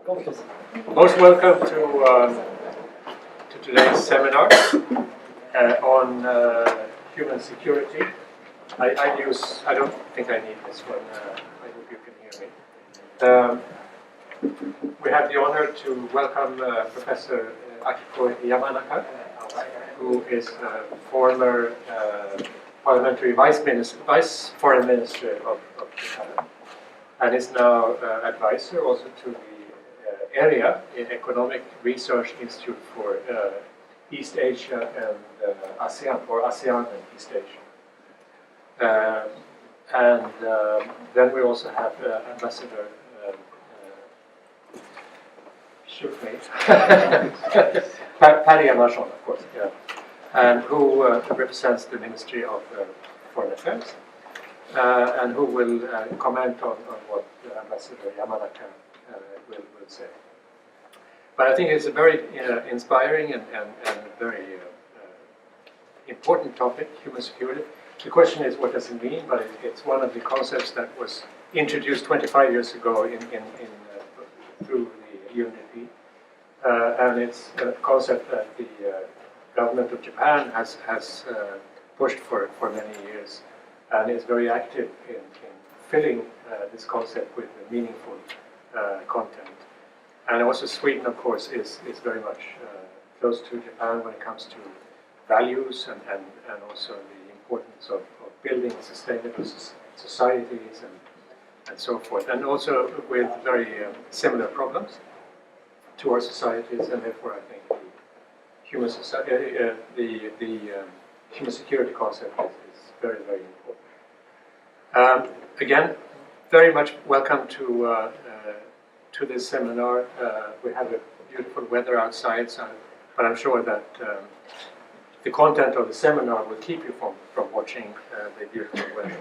Most welcome to today's seminar on human security. I don't think I need this one. I hope you can hear me. We have the honor to welcome Professor Akiko Yamanaka, who is a former Parliamentary Vice Foreign Minister of Japan, and is now advisor also to the ERIA, Economic Research Institute for East Asia and ASEAN, or ASEAN and East Asia. Then we also have Ambassador Per Enarsson, of course, yeah, and who represents the Ministry of Foreign Affairs, and who will comment on what Ambassador Yamanaka will say. But I think it's a very inspiring and very important topic, human security. The question is, what does it mean? But it's one of the concepts that was introduced 25 years ago through the UNDP. And it's a concept that the government of Japan has pushed for many years, and is very active in filling this concept with meaningful content. And also Sweden, of course, is very much close to Japan when it comes to values and also the importance of building sustainable societies and so forth, and also with very similar problems to our societies, and therefore I think the human security concept is very, very important. Again, very much welcome to this seminar. We have a beautiful weather outside, but I'm sure that the content of the seminar will keep you from watching the beautiful weather.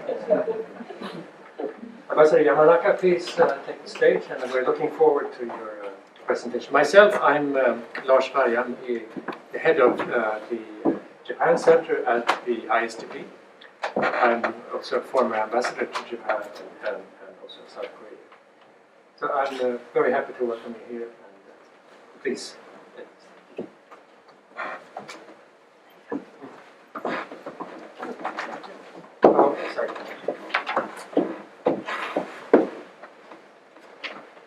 Ambassador Yamanaka, please take the stage, and we're looking forward to your presentation. Myself, I'm Lars Berg. I'm the head of the Japan Center at the ISDP. I'm also a former ambassador to Japan and also South Korea. So I'm very happy to welcome you here, and please. Oh, sorry.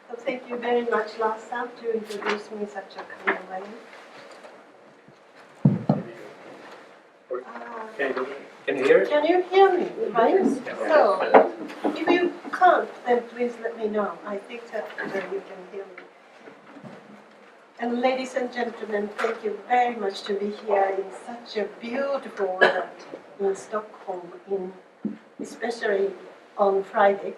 So thank you very much, Lars, to introduce me in such a kind of way. Can you hear it? Can you hear me? Right? So, if you can't, then please let me know. I think that you can hear me. And ladies and gentlemen, thank you very much to be here in such a beautiful weather in Stockholm, especially on Friday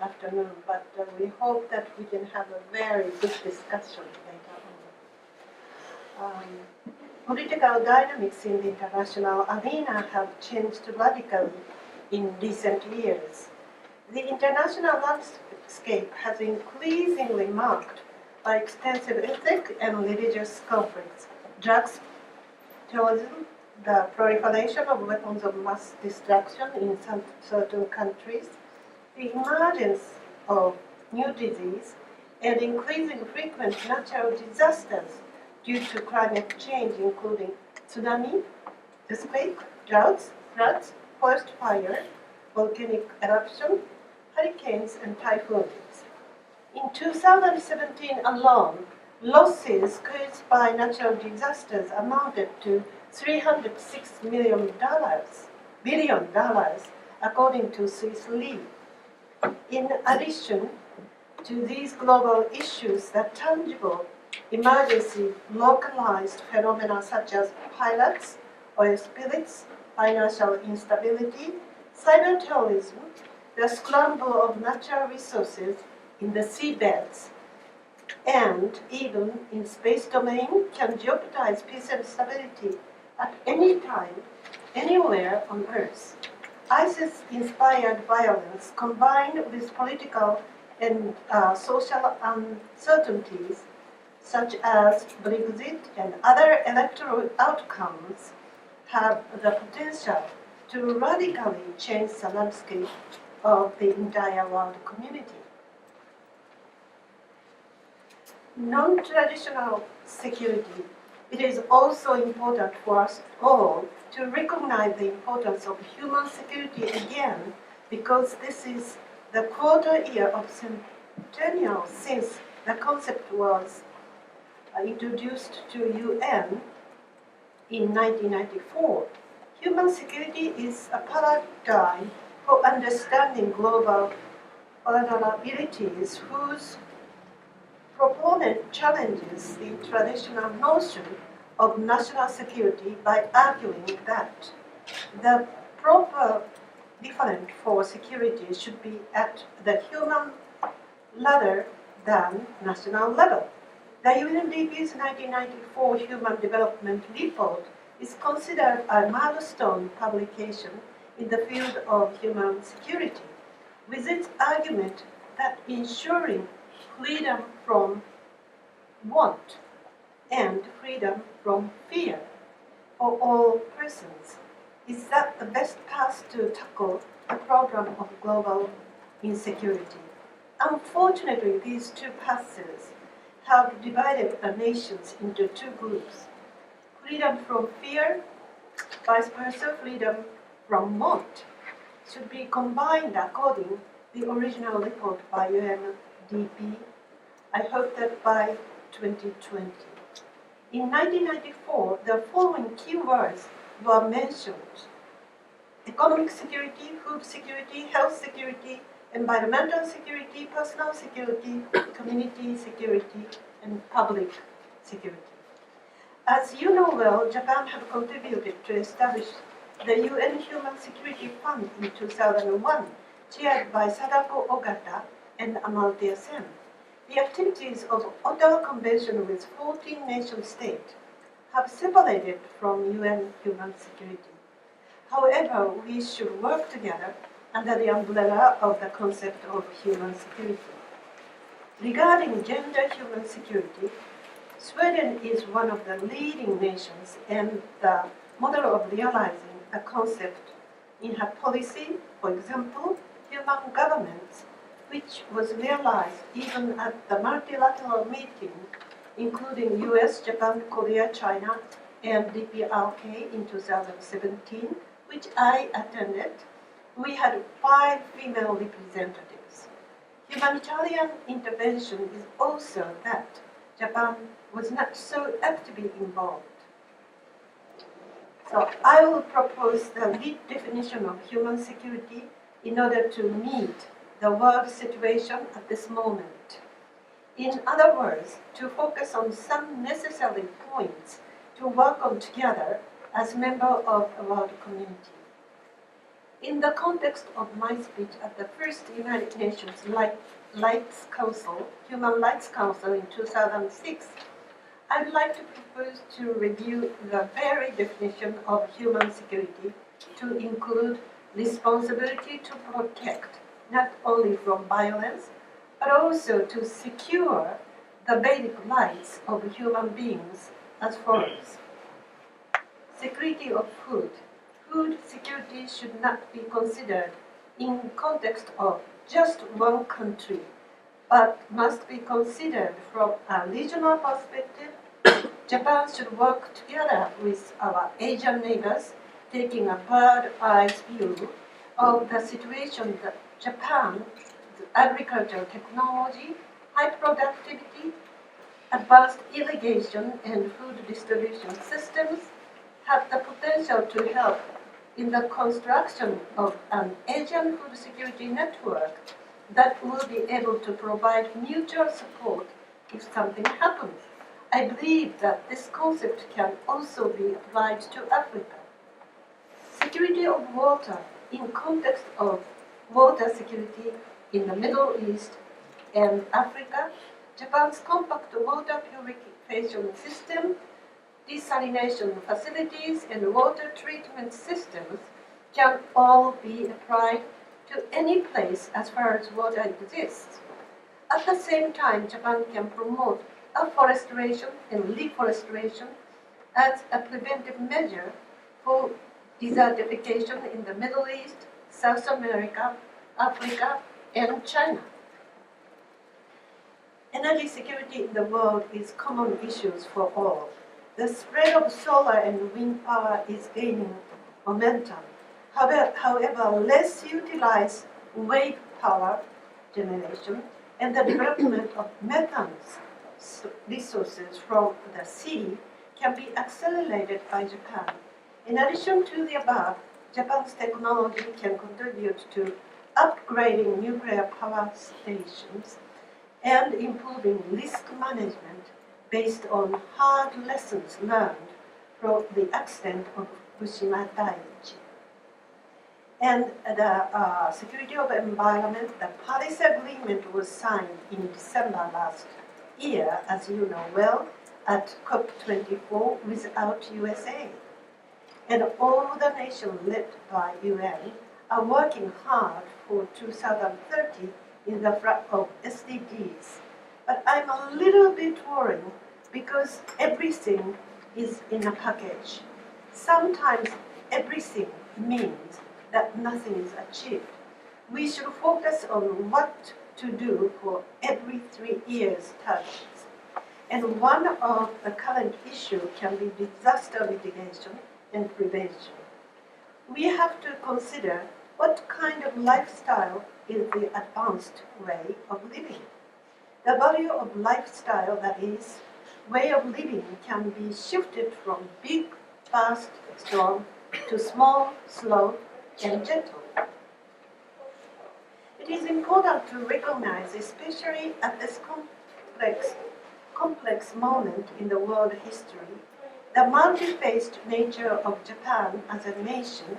afternoon. But we hope that we can have a very good discussion later on. Political dynamics in the international arena have changed radically in recent years. The international landscape has increasingly marked by extensive ethnic and religious conflicts, drugs, terrorism, the proliferation of weapons of mass destruction in certain countries, the emergence of new disease, and increasing frequent natural disasters due to climate change, including tsunami, earthquake, droughts, floods, forest fire, volcanic eruption, hurricanes, and typhoons. In 2017 alone, losses caused by natural disasters amounted to $306 billion, according to Swiss Re. In addition to these global issues, the tangible emergency localized phenomena such as pirates, oil spills, financial instability, cyber terrorism, the scramble of natural resources in the seabeds, and even in space domain can jeopardize peace and stability at any time, anywhere on Earth. ISIS-inspired violence combined with political and social uncertainties such as Brexit and other electoral outcomes have the potential to radically change the landscape of the entire world community. non-traditional security, it is also important for us all to recognize the importance of human security again, because this is the quarter year of centennial since the concept was introduced to UN in 1994. Human security is a paradigm for understanding global vulnerabilities whose proponent challenges the traditional notion of national security by arguing that the proper different for security should be at the human rather than national level. The UNDP's 1994 Human Development Report is considered a milestone publication in the field of human security, with its argument that ensuring freedom from want and freedom from fear for all persons is that the best path to tackle the problem of global insecurity. Unfortunately, these two paths have divided the nations into two groups. Freedom from fear, vice versa, freedom from want, should be combined according to the original report by UNDP. I hope that by 2020. In 1994, the following keywords were mentioned: economic security, food security, health security, environmental security, personal security, community security, and public security. As you know well, Japan had contributed to establish the UN Human Security Fund in 2001, chaired by Sadako Ogata and Amartya Sen. The activities of Ottawa Convention with 14 nation-states have separated from UN human security. However, we should work together under the umbrella of the concept of human security. Regarding gender human security, Sweden is one of the leading nations and the model of realizing the concept in her policy, for example, human governance, which was realized even at the multilateral meeting, including US, Japan, Korea, China, and DPRK in 2017, which I attended. We had 5 female representatives. Humanitarian intervention is also that Japan was not so actively involved. So I will propose the lead definition of human security in order to meet the world situation at this moment. In other words, to focus on some necessary points to work on together as members of a world community. In the context of my speech at the first United Nations Human Rights Council in 2006, I would like to propose to review the very definition of human security to include responsibility to protect not only from violence, but also to secure the basic rights of human beings as follows. Security of food. Food security should not be considered in context of just one country, but must be considered from a regional perspective. Japan should work together with our Asian neighbors, taking a bird's-eye view of the situation that Japan's agricultural technology, high productivity, advanced irrigation, and food distribution systems have the potential to help in the construction of an Asian food security network that will be able to provide mutual support if something happens. I believe that this concept can also be applied to Africa. Security of water in context of water security in the Middle East and Africa, Japan's compact water purification system, desalination facilities, and water treatment systems can all be applied to any place as far as water exists. At the same time, Japan can promote afforestation and reforestation as a preventive measure for desertification in the Middle East, South America, Africa, and China. Energy security in the world is common issues for all. The spread of solar and wind power is gaining momentum. However, less utilized wave power generation and the development of methane resources from the sea can be accelerated by Japan. In addition to the above, Japan's technology can contribute to upgrading nuclear power stations and improving risk management based on hard lessons learned from the accident of Fukushima Daiichi. And the security of environment, the Paris Agreement was signed in December last year, as you know well, at COP24 without USA. And all the nations led by UN are working hard for 2030 in the front of SDGs. But I'm a little bit worried because everything is in a package. Sometimes everything means that nothing is achieved. We should focus on what to do for every 3 years targets. And one of the current issues can be disaster mitigation and prevention. We have to consider what kind of lifestyle is the advanced way of living. The value of lifestyle, that is, way of living, can be shifted from big, fast, strong to small, slow, and gentle. It is important to recognize, especially at this complex moment in the world history, the multi-faced nature of Japan as a nation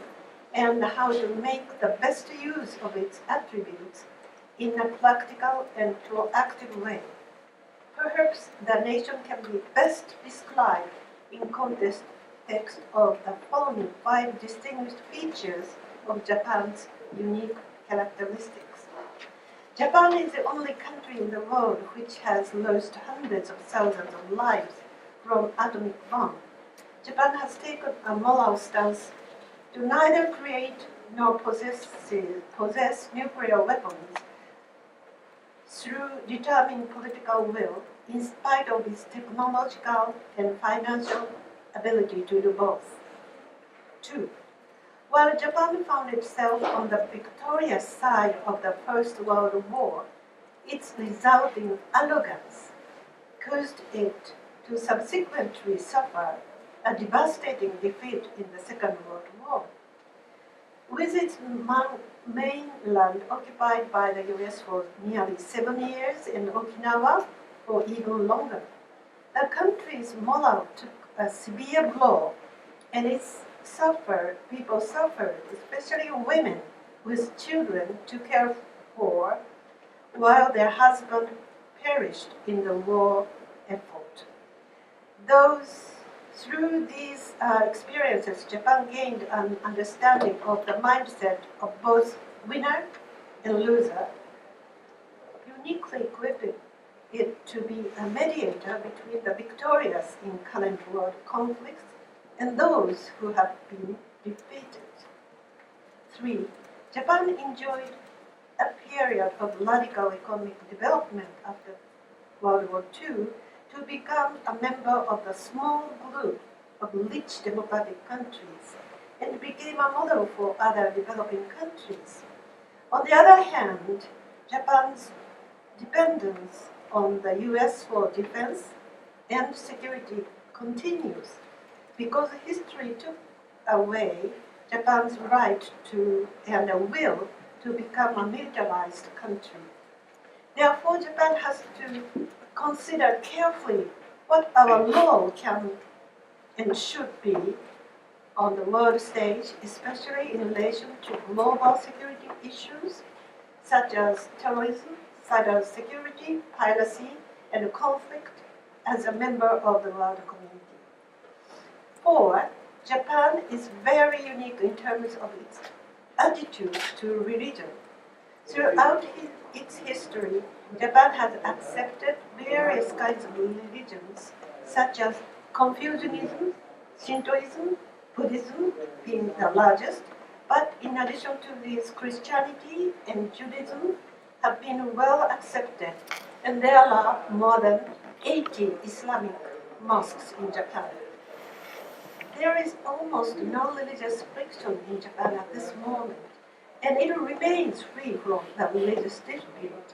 and how to make the best use of its attributes in a practical and proactive way. Perhaps the nation can be best described in context of the following 5 distinguished features of Japan's unique characteristics. Japan is the only country in the world which has lost hundreds of thousands of lives from atomic bomb. Japan has taken a moral stance to neither create nor possess nuclear weapons through determined political will, in spite of its technological and financial ability to do both. 2. While Japan found itself on the victorious side of the First World War, its resulting arrogance caused it to subsequently suffer a devastating defeat in the Second World War. With its mainland occupied by the US for nearly 7 years and Okinawa for even longer, the country's morale took a severe blow, and people suffered, especially women with children to care for, while their husbands perished in the war effort. Through these experiences, Japan gained an understanding of the mindset of both winner and loser, uniquely equipping it to be a mediator between the victorious in current world conflicts and those who have been defeated. 3. Japan enjoyed a period of radical economic development after World War II to become a member of the small group of rich democratic countries and became a model for other developing countries. On the other hand, Japan's dependence on the US for defense and security continues because history took away Japan's right to and a will to become a militarized country. Therefore, Japan has to consider carefully what our role can and should be on the world stage, especially in relation to global security issues such as terrorism, cyber security, piracy, and conflict as a member of the world community. 4. Japan is very unique in terms of its attitude to religion. Throughout its history, Japan has accepted various kinds of religions, such as Confucianism, Shintoism, Buddhism being the largest, but in addition to these, Christianity and Judaism have been well accepted, and there are more than 80 Islamic mosques in Japan. There is almost no religious friction in Japan at this moment, and it remains free from the religious dispute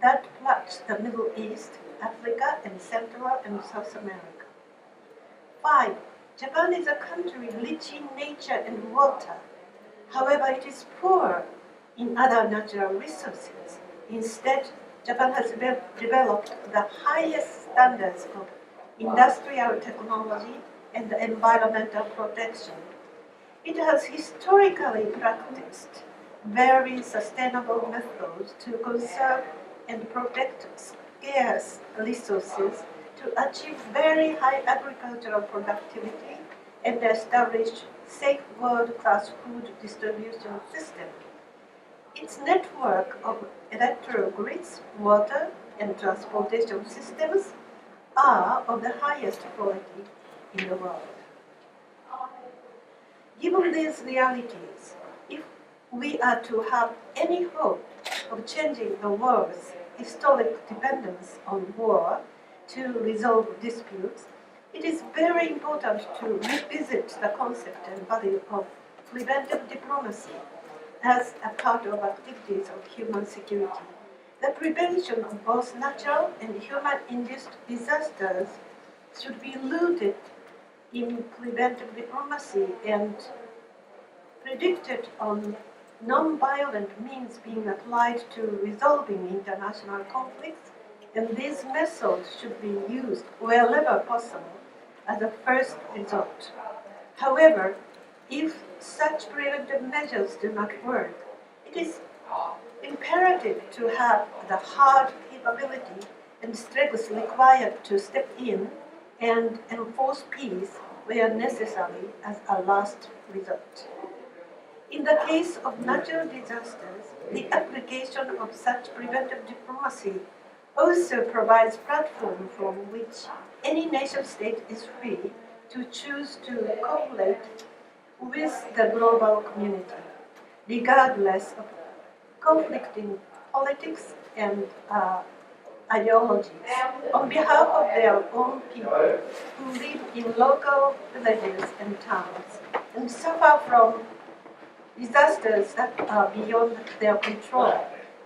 that plagues the Middle East, Africa, and Central and South America. 5. Japan is a country rich in nature and water. However, it is poor in other natural resources. Instead, Japan has developed the highest standards of industrial technology and environmental protection. It has historically practiced very sustainable methods to conserve and protect scarce resources, to achieve very high agricultural productivity and establish safe world-class food distribution system. Its network of electrical grids, water, and transportation systems are of the highest quality in the world. Given these realities, if we are to have any hope of changing the world's historic dependence on war to resolve disputes, it is very important to revisit the concept and value of preventive diplomacy as a part of activities of human security. The prevention of both natural and human-induced disasters should be rooted in preventive diplomacy and predicted on non-violent means being applied to resolving international conflicts, and these methods should be used wherever possible as a first resort. However, if such preventive measures do not work, it is imperative to have the hard capability and strength required to step in and enforce peace where necessary as a last resort. In the case of natural disasters, the application of such preventive diplomacy also provides a platform from which any nation-state is free to choose to cooperate with the global community, regardless of conflicting politics and ideologies, on behalf of their own people who live in local villages and towns and suffer from disasters that are beyond their control.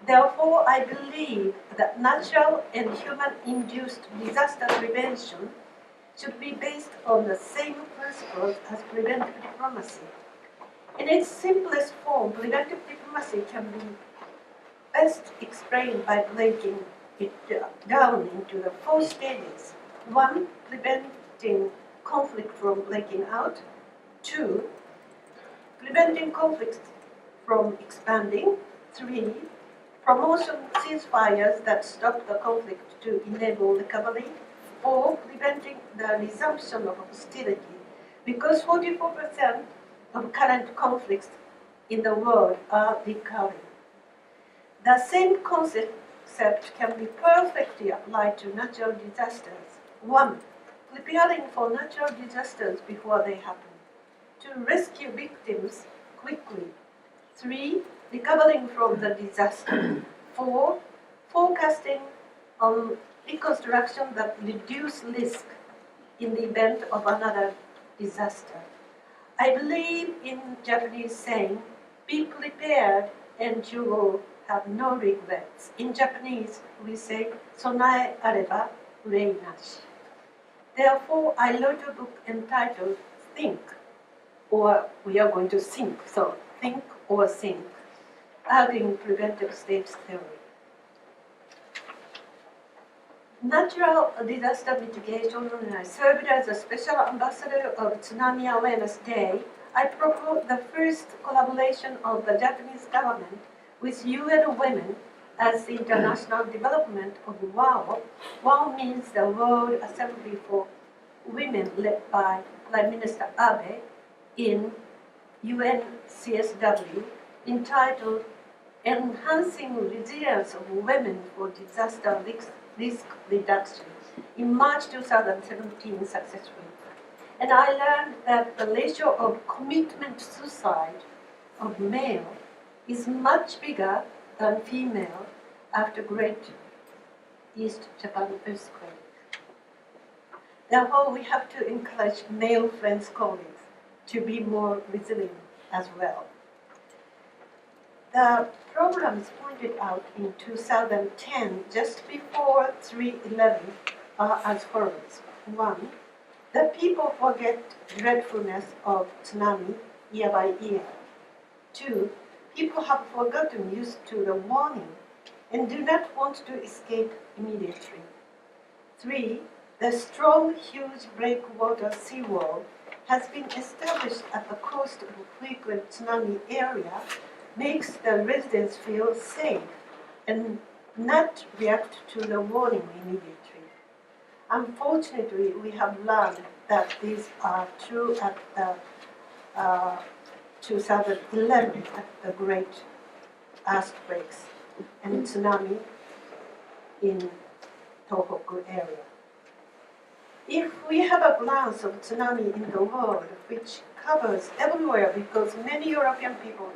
Therefore, I believe that natural and human-induced disaster prevention should be based on the same principles as preventive diplomacy. In its simplest form, preventive diplomacy can be best explained by breaking it down into the 4 stages. 1, preventing conflict from breaking out. 2, preventing conflicts from expanding. 3, promotion ceasefires that stop the conflict to enable recovery. 4, preventing the resumption of hostility, because 44% of current conflicts in the world are recurring. The same concept can be perfectly applied to natural disasters. 1, preparing for natural disasters before they happen. 2, rescue victims quickly. 3, recovering from the disaster. 4, forecasting on reconstruction that reduce risk in the event of another disaster. I believe in Japanese saying, be prepared and you will have no regrets. In Japanese, we say, sonae areba urei nashi. Therefore, I wrote a book entitled Think, or we are going to think, so think or think, arguing preventive states theory. Natural disaster mitigation, when I served as a special ambassador of Tsunami Awareness Day, I proposed the first collaboration of the Japanese government with UN Women as the International Development of WOW. WOW means the World Assembly for Women, led by Prime Minister Abe in UNCSW, entitled Enhancing Resilience of Women for Disaster Risk Reduction, in March 2017 successfully. And I learned that the ratio of commitment suicide of male is much bigger than female, after Great East Japan earthquake. Therefore, we have to encourage male friends colleagues to be more resilient as well. The problems pointed out in 2010, just before 3/11, are as follows. 1. The people forget dreadfulness of tsunami year by year. 2. People have forgotten used to the warning and do not want to escape immediately. 3. The strong, huge breakwater seawall has been established at the coast of a frequent tsunami area, makes the residents feel safe and not react to the warning immediately. Unfortunately, we have learned that these are true at the 2011 at the great earthquakes and tsunami in Tohoku area. If we have a glance of tsunami in the world, which covers everywhere because many European people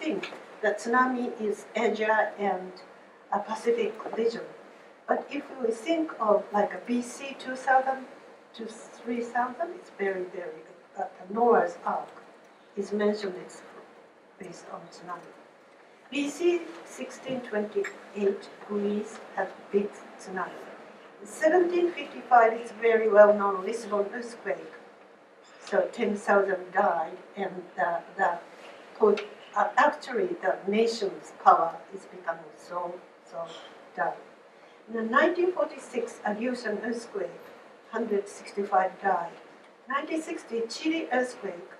think that tsunami is Asia and a Pacific region. But if we think of like a BC 2000 to 3000, it's very, very good. Noah's Ark is mentioned, it's based on tsunami. BC 1628, Greece had big tsunami. 1755 is very well known Lisbon earthquake. So 10,000 died, and actually the nation's power is becoming so down. In 1946, Aleutian earthquake, 165 died. 1960, Chile earthquake,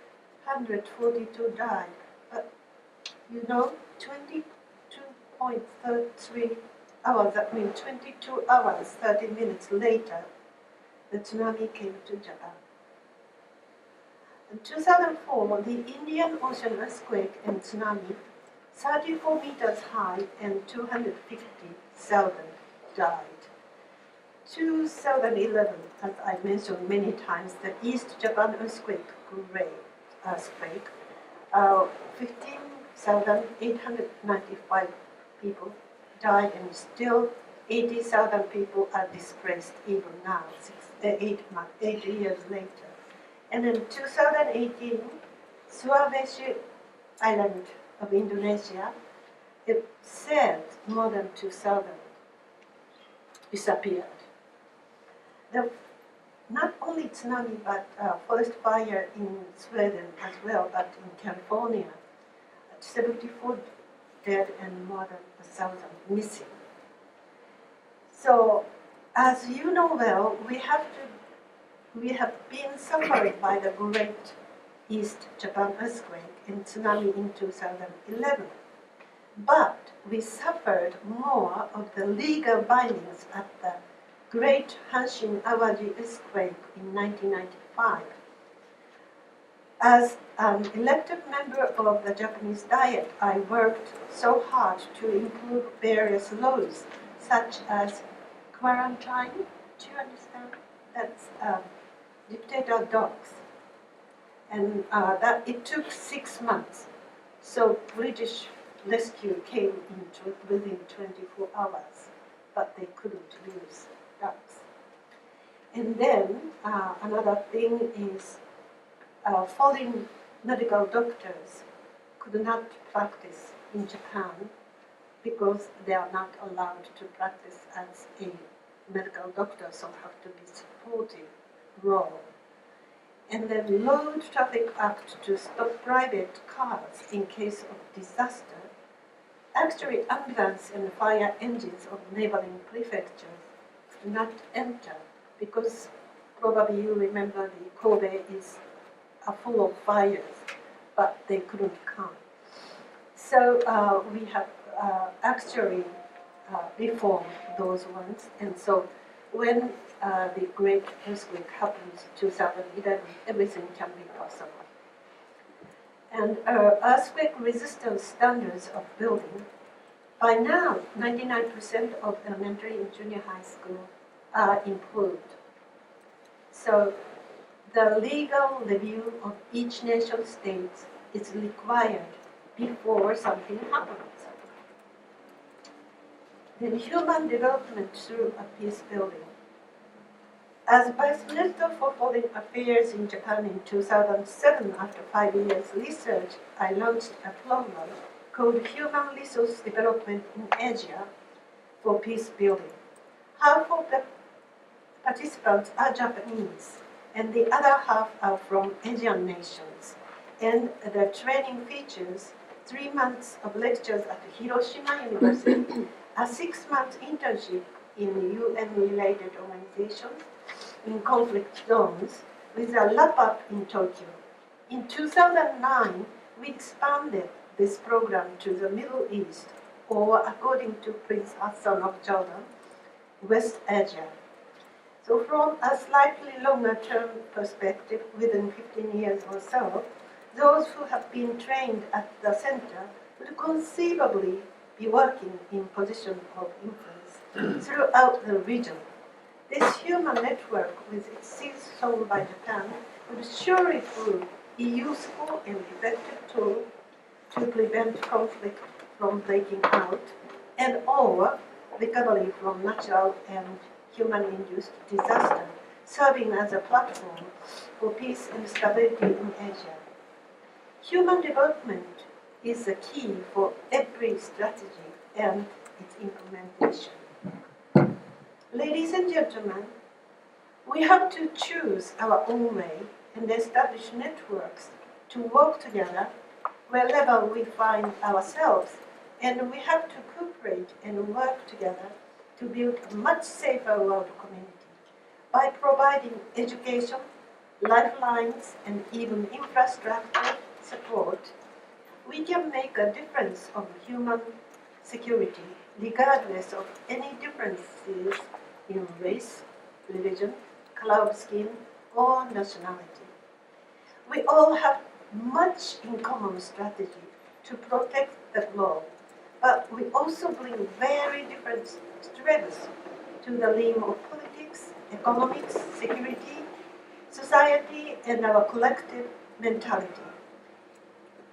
142 died. But 22.33 hours, that means 22 hours, 30 minutes later, the tsunami came to Japan. In 2004, the Indian Ocean earthquake and tsunami, 34 meters high and 250,000 died. 2011, as I mentioned many times, the East Japan earthquake, great earthquake, 15,895 people died, and still 80,000 people are displaced even now, 8 years later. And in 2018, Sulawesi Island of Indonesia, it said more than 2,000 disappeared. Not only tsunami, but forest fire in Sweden as well, but in California, 74 dead and more than 1,000 missing. So, as you know well, we have been suffering by the Great East Japan earthquake and tsunami in 2011. But we suffered more of the legal bindings at the Great Hanshin Awaji earthquake in 1995. As an elected member of the Japanese Diet, I worked so hard to improve various laws, such as quarantine. Do you understand? That's dictator dogs. And that it took 6 months. So British rescue came within 24 hours, but they couldn't use dogs. And then another thing is foreign medical doctors could not practice in Japan because they are not allowed to practice as a medical doctor, so have to be supportive role. And then Road Traffic Act to stop private cars in case of disaster. Actually, ambulance and fire engines of neighboring prefectures could not enter because probably you remember the Kobe is full of fires, but they couldn't come. So we have actually reformed those ones, and so when the great earthquake happens 2011, everything can be possible. And earthquake resistance standards of building, by now 99% of elementary and junior high school are improved. So the legal review of each nation state is required before something happens. in human development through a peace building. As Vice Minister for Foreign Affairs in Japan in 2007, after 5 years research, I launched a program called Human Resource Development in Asia for Peace Building. Half of the participants are Japanese, and the other half are from Asian nations. And the training features 3 months of lectures at Hiroshima University, a 6-month internship in UN-related organizations in conflict zones, with a wrap-up in Tokyo. In 2009, we expanded this program to the Middle East, or according to Prince Hassan of Jordan, West Asia. So from a slightly longer-term perspective, within 15 years or so, those who have been trained at the center would conceivably be working in positions of influence throughout the region. This human network, with its seeds sown by Japan, would surely prove a useful and effective tool to prevent conflict from breaking out and/or recovery from natural and human-induced disaster, serving as a platform for peace and stability in Asia. Human development is the key for every strategy and its implementation. Ladies and gentlemen, we have to choose our own way and establish networks to work together wherever we find ourselves, and we have to cooperate and work together to build a much safer world community by providing education, lifelines, and even infrastructure support. We can make a difference of human security regardless of any differences in race, religion, color of skin, or nationality. We all have much in common strategy to protect the globe, but we also bring very different strengths to the realm of politics, economics, security, society, and our collective mentality.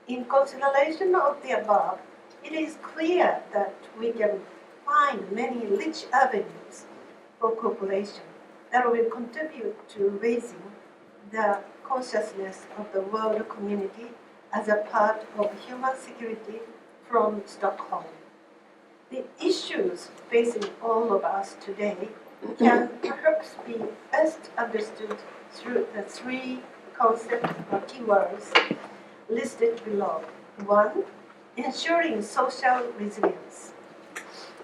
In consideration of the above, it is clear that we can find many rich avenues for cooperation that will contribute to raising the consciousness of the world community as a part of human security from Stockholm. The issues facing all of us today can perhaps be best understood through the 3 concepts or keywords listed below. 1, ensuring social resilience.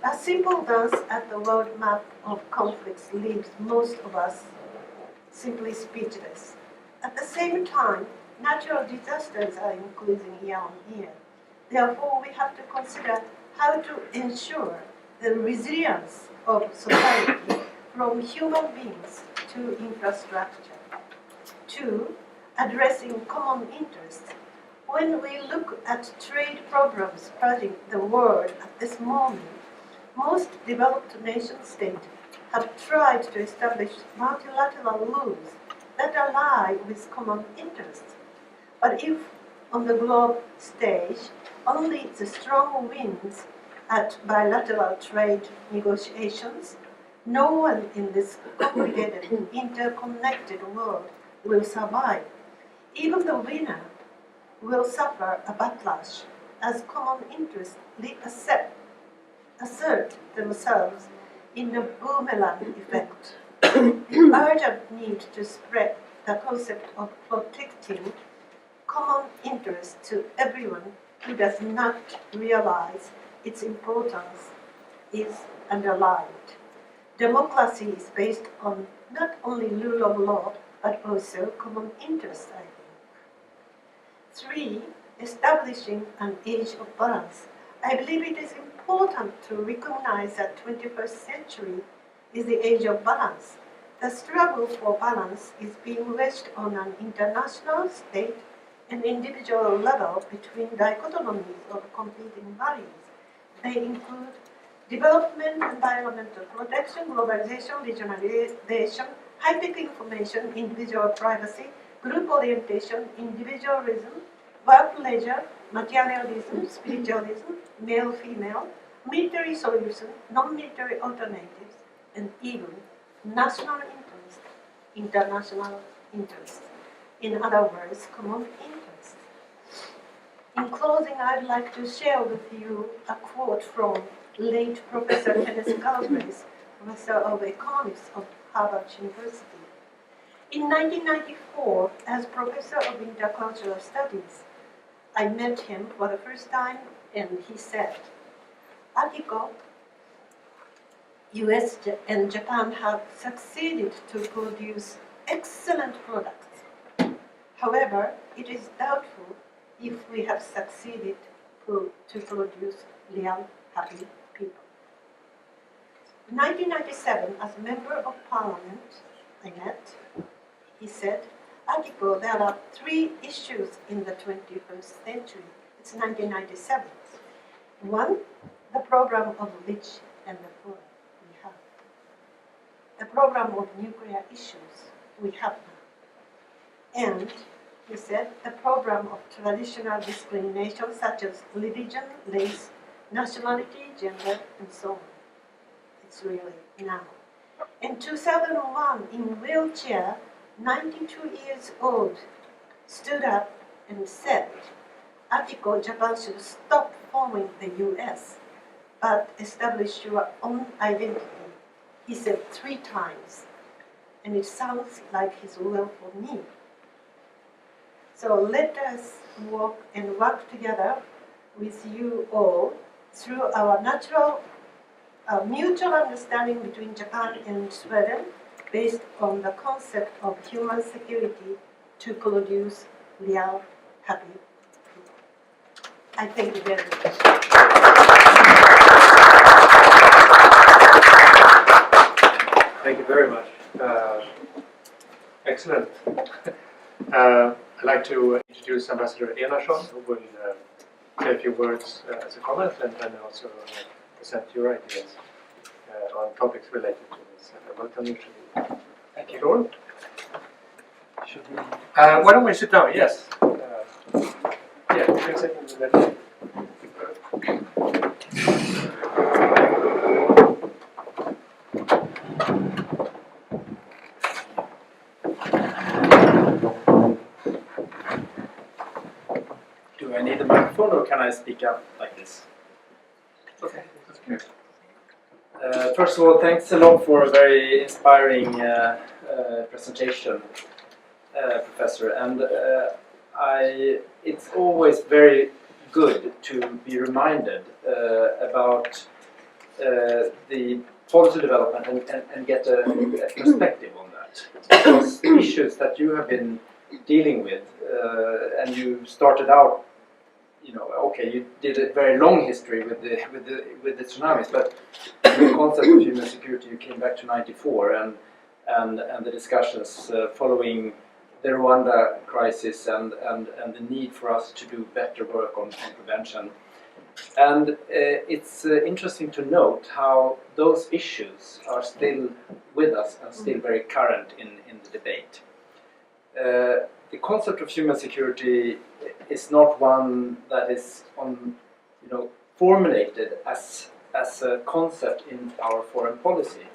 A simple glance at the world map of conflicts leaves most of us simply speechless. At the same time, natural disasters are increasing year on year. Therefore, we have to consider how to ensure the resilience of society from human beings to infrastructure. 2, addressing common interests. When we look at trade problems plaguing the world at this moment, most developed nation-states have tried to establish multilateral rules that align with common interests. But if, on the globe stage, only the strong wins at bilateral trade negotiations, no one in this complicated, interconnected world will survive. Even the winner will suffer a backlash as common interests assert themselves in the boomerang effect. The urgent need to spread the concept of protecting common interests to everyone who does not realize its importance is underlined. Democracy is based on not only rule of law, but also common interest, I think. 3, establishing an age of balance. I believe it is important to recognize that 21st century is the age of balance. The struggle for balance is being waged on an international, state, and individual level between dichotomies of competing values. They include development, environmental protection, globalization, regionalization, high-tech information, individual privacy, group orientation, individualism, work-leisure, materialism, spiritualism, male-female, military solutions, non-military alternatives, and even national interest, international interest. In other words, common interest. In closing, I'd like to share with you a quote from late Professor Kenneth Galbraith, Professor of Economics of Harvard University. In 1994, as Professor of Intercultural Studies, I met him for the first time, and he said, Akiko, US and Japan have succeeded to produce excellent products. However, it is doubtful if we have succeeded to produce real happy people. In 1997, as a member of Parliament, I met, he said, Akiko, there are 3 issues in the 21st century. It's 1997. 1, the problem of rich and the poor we have. The problem of nuclear issues we have now. And he said the problem of traditional discrimination such as religion, race, nationality, gender, and so on. It's really now. In 2001, in wheelchair, 92 years old, stood up and said, Akiko, Japan should stop following the US, but establish your own identity. He said 3 times, and it sounds like his will for me. So let us work together with you all through our mutual understanding between Japan and Sweden based on the concept of human security to produce real happy people. I thank you very much. Thank you very much. Excellent. I'd like to introduce Ambassador Enarsson, who will say a few words as a comment and also present your ideas on topics related to this. Welcome you to the Thank you. floor. Why don't we sit down? Yes. Yeah, you can sit in the middle. Do I need a microphone or can I speak up like this? Okay. First of all, thanks a lot for a very inspiring presentation, Professor. And it's always very good to be reminded about the policy development and get a perspective on that. Because the issues that you have been dealing with, and you started out, okay, you did a very long history with the tsunamis, but the concept of human security, you came back to '94 and the discussions following the Rwanda crisis and the need for us to do better work on prevention. And it's interesting to note how those issues are still with us and still very current in the debate. The concept of human security is not one that is formulated as a concept in our foreign policy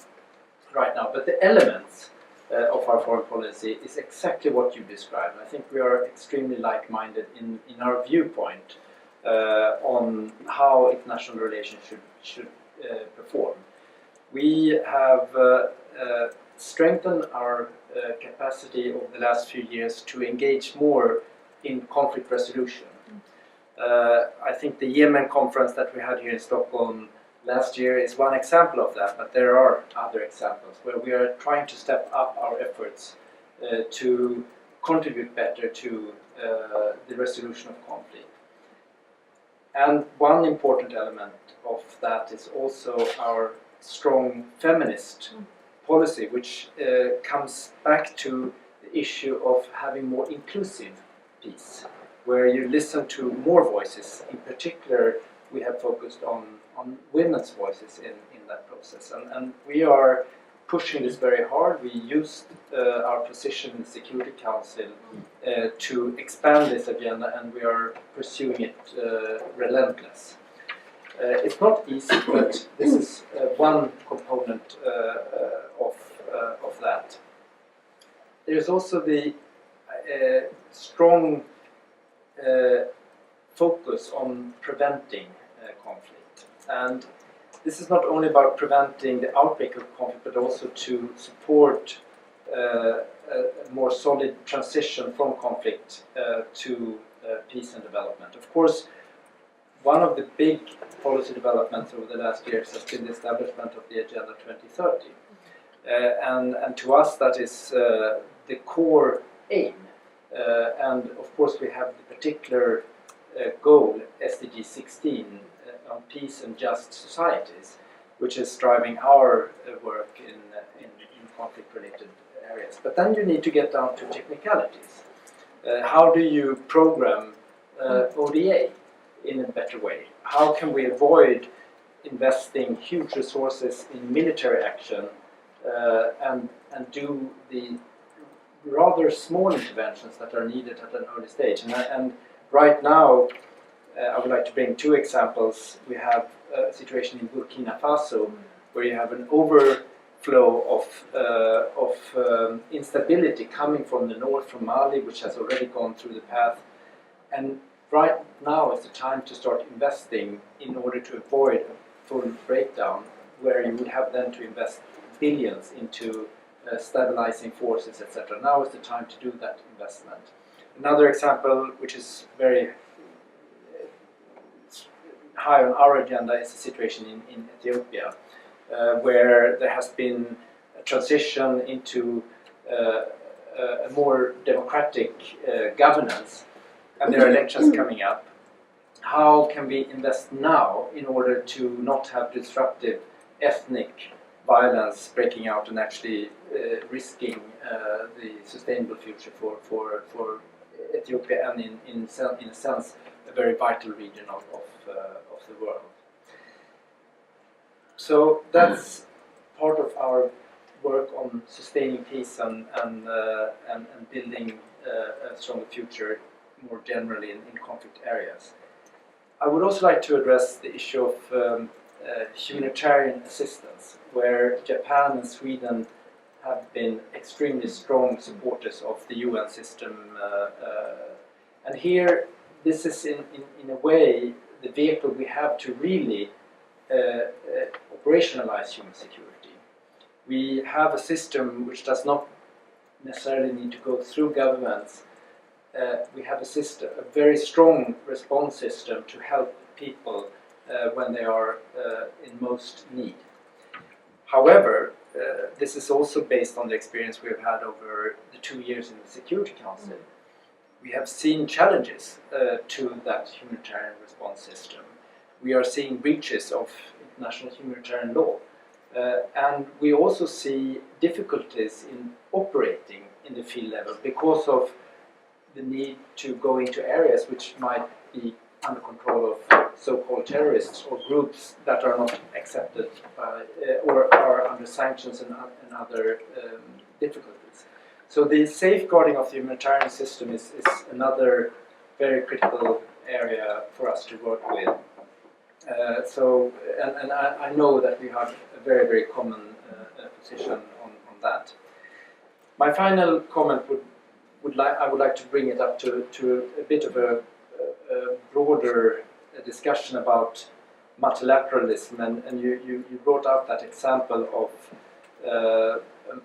right now, but the elements of our foreign policy is exactly what you described. I think we are extremely like-minded in our viewpoint on how international relations should perform. We have strengthened our capacity over the last few years to engage more in conflict resolution. I think the Yemen conference that we had here in Stockholm last year is one example of that, but there are other examples where we are trying to step up our efforts to contribute better to the resolution of conflict. And one important element of that is also our strong feminist policy, which comes back to the issue of having more inclusive peace, where you listen to more voices. In particular, we have focused on women's voices in that process. And we are pushing this very hard. We used our position in the Security Council to expand this agenda, and we are pursuing it relentless. It's not easy, but this is one component of that. There's also the strong focus on preventing conflict. And this is not only about preventing the outbreak of conflict, but also to support a more solid transition from conflict to peace and development. Of course, one of the big policy developments over the last years has been the establishment of the Agenda 2030. And to us that is the core aim. And of course we have the particular goal, SDG 16, on peace and just societies, which is driving our work in conflict-related areas. But then you need to get down to technicalities. How do you program ODA in a better way? How can we avoid investing huge resources in military action and do the rather small interventions that are needed at an early stage? And right now, I would like to bring two examples. We have a situation in Burkina Faso where you have an overflow of instability coming from the north, from Mali, which has already gone through the path. And right now is the time to start investing in order to avoid a full breakdown, where you would have then to invest billions into stabilizing forces, etc. Now is the time to do that investment. Another example, which is very high on our agenda, is the situation in Ethiopia, where there has been a transition into a more democratic governance, and there are elections coming up. How can we invest now in order to not have disruptive ethnic violence breaking out and actually risking the sustainable future for Ethiopia and in a sense a very vital region of the world. So that's part of our work on sustaining peace and building a stronger future more generally in conflict areas. I would also like to address the issue of humanitarian assistance, where Japan and Sweden have been extremely strong supporters of the UN system. And here, this is in a way the vehicle we have to really operationalize human security. We have a system which does not necessarily need to go through governments. We have a very strong response system to help people when they are in most need. However, this is also based on the experience we have had over the 2 years in the Security Council. We have seen challenges to that humanitarian response system. We are seeing breaches of international humanitarian law. And we also see difficulties in operating in the field level because of the need to go into areas which might be under control of so-called terrorists or groups that are not accepted by, or are under sanctions and other difficulties. So the safeguarding of the humanitarian system is another very critical area for us to work with. I know that we have a very, very common position on that. My final comment I would like to bring it up to a bit of a broader discussion about multilateralism, and you brought out that example of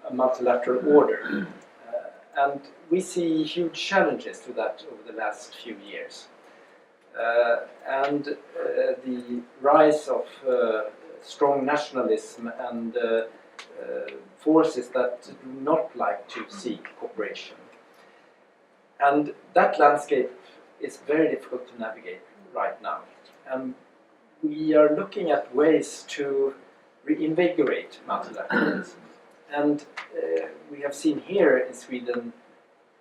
a multilateral order. And we see huge challenges to that over the last few years. And the rise of strong nationalism and forces that do not like to seek cooperation. And that landscape is very difficult to navigate right now. And we are looking at ways to reinvigorate multilateralism. And we have seen here in Sweden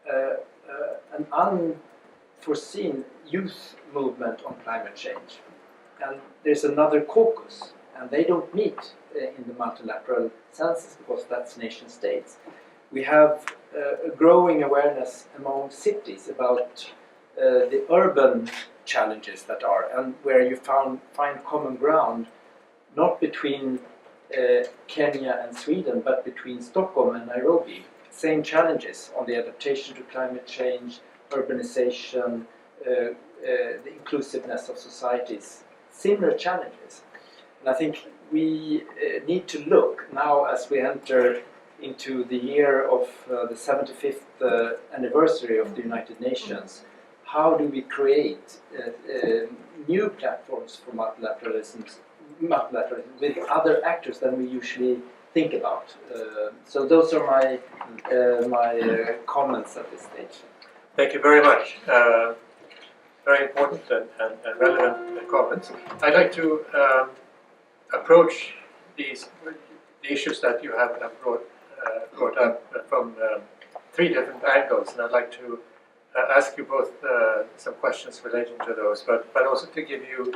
an unforeseen youth movement on climate change. And there's another caucus, and they don't meet in the multilateral census because that's nation states. We have a growing awareness among cities about the urban challenges that are, and where you find common ground, not between Kenya and Sweden, but between Stockholm and Nairobi. Same challenges on the adaptation to climate change, urbanization, the inclusiveness of societies, similar challenges. And I think we need to look now as we enter into the year of the 75th anniversary of the United Nations. How do we create new platforms for multilateralism with other actors than we usually think about? So those are my comments at this stage. Thank you very much. Very important and relevant comments. I'd like to approach the issues that you have brought up from 3 different angles, and I'd like to ask you both some questions relating to those, but also to give you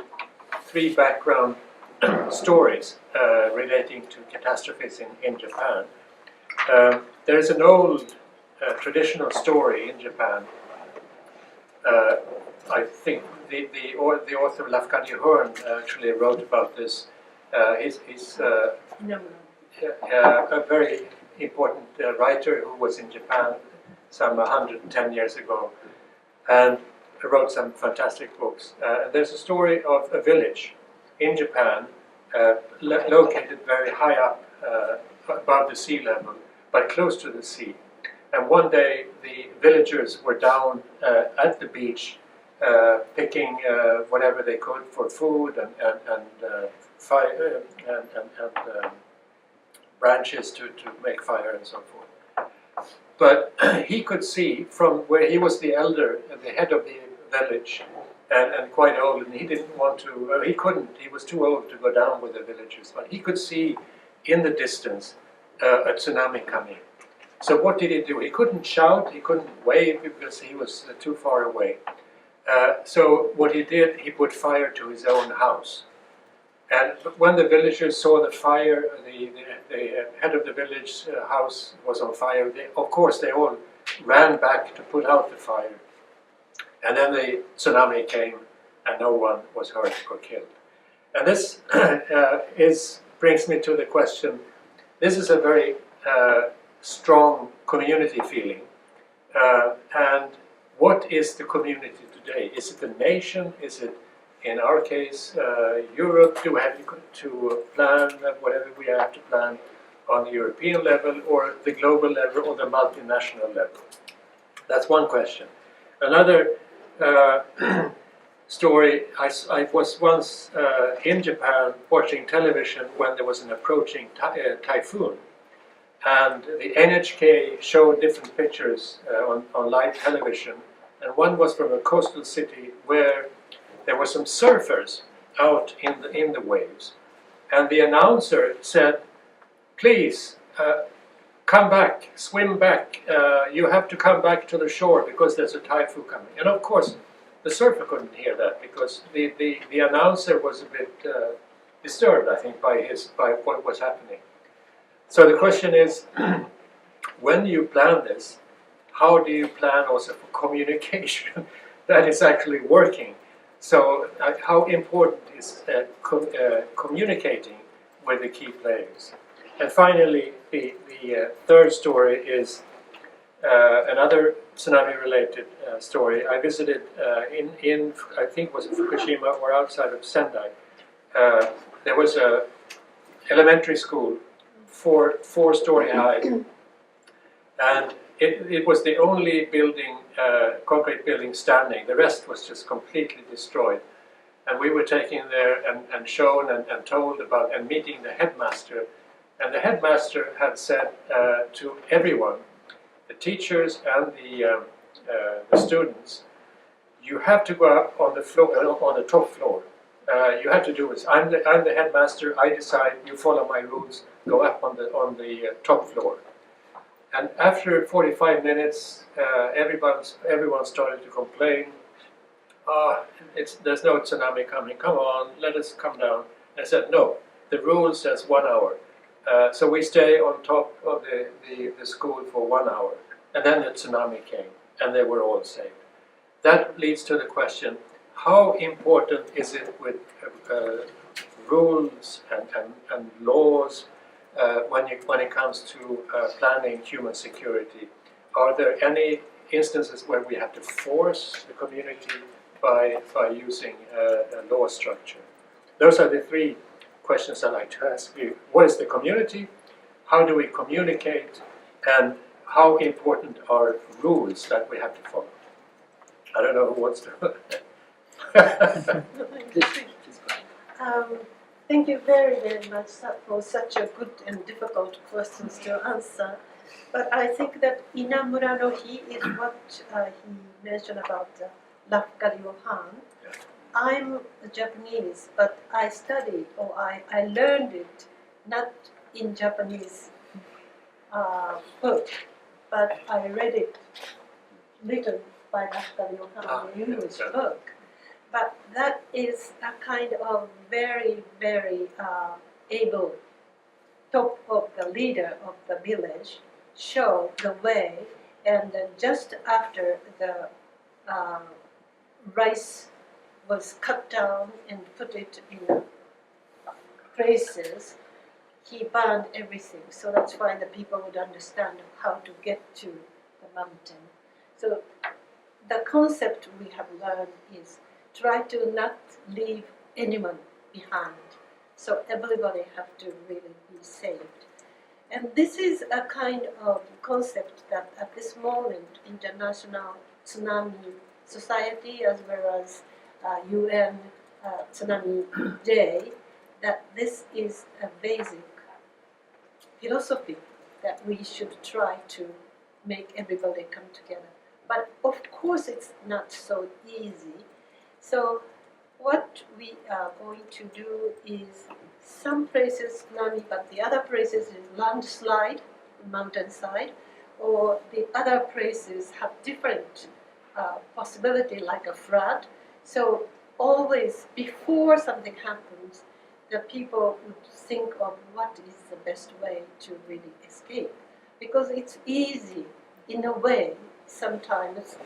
3 background stories relating to catastrophes in Japan. There is an old traditional story in Japan. I think the author Lafcadio Hearn actually wrote about this. He's a very important writer who was in Japan some 110 years ago and wrote some fantastic books. There's a story of a village in Japan located very high up above the sea level, but close to the sea. And one day the villagers were down at the beach picking whatever they could for food and fire and branches to make fire and so forth. But he could see from where he was the elder and the head of the village and quite old, and he didn't want to, he couldn't, he was too old to go down with the villagers, but he could see in the distance a tsunami coming. So what did he do? He couldn't shout, he couldn't wave because he was too far away. So what he did, he put fire to his own house. And when the villagers saw the fire, the head of the village house was on fire, of course they all ran back to put out the fire. And then the tsunami came and no one was hurt or killed. And this brings me to the question, this is a very strong community feeling. And what is the community today? Is it the nation? Is it, in our case, Europe? Do we have to plan whatever we have to plan on the European level, or the global level, or the multinational level? That's one question. Another story, I was once in Japan watching television when there was an approaching typhoon. And the NHK showed different pictures on live television. And one was from a coastal city where there were some surfers out in the waves. And the announcer said, please, come back, swim back. You have to come back to the shore because there's a typhoon coming. And of course, the surfer couldn't hear that because the announcer was a bit disturbed, I think, by what was happening. So the question is, when you plan this, how do you plan also for communication that is actually working? So how important is communicating with the key players? And finally, the third story is another tsunami-related story. I visited in I think it was in Fukushima or outside of Sendai. There was a elementary school, four-story high, and it was the only building, concrete building standing. The rest was just completely destroyed. And we were taken there and shown and told about, and meeting the headmaster. And the headmaster had said to everyone, the teachers and the students, you have to go up on the floor, on the top floor. You have to do this. I'm the headmaster. I decide. You follow my rules. Go up on the top floor. And after 45 minutes, everyone started to complain. There's no tsunami coming. Come on, let us come down. I said, no, the rule says 1 hour. So we stay on top of the school for 1 hour. And then the tsunami came, and they were all saved. That leads to the question, how important is it with rules and laws when it comes to planning human security? Are there any instances where we have to force the community by using a law structure? Those are the three questions I'd like to ask you. What is the community? How do we communicate? And how important are rules that we have to follow? I don't know who wants to. Thank you very, very much for such a good and difficult questions to answer. But I think that Inamura no Hi is what he mentioned about Lafka Ryohan. I'm Japanese, but I studied or I learned it not in Japanese book, but I read it written by Lafka Ryohan in English book. But that is a kind of very, very able top of the leader of the village show the way, and just after the rice was cut down and put it in places, he burned everything. So that's why the people would understand how to get to the mountain. So the concept we have learned is try to not leave anyone behind. So everybody have to really be saved. And this is a kind of concept that at this moment, International Tsunami Society as well as UN Tsunami Day, that this is a basic philosophy that we should try to make everybody come together. But of course it's not so easy. So what we are going to do is some places tsunami, but the other places is landslide, mountainside, or the other places have different possibility like a flood. So always before something happens, the people would think of what is the best way to really escape. Because it's easy in a way sometimes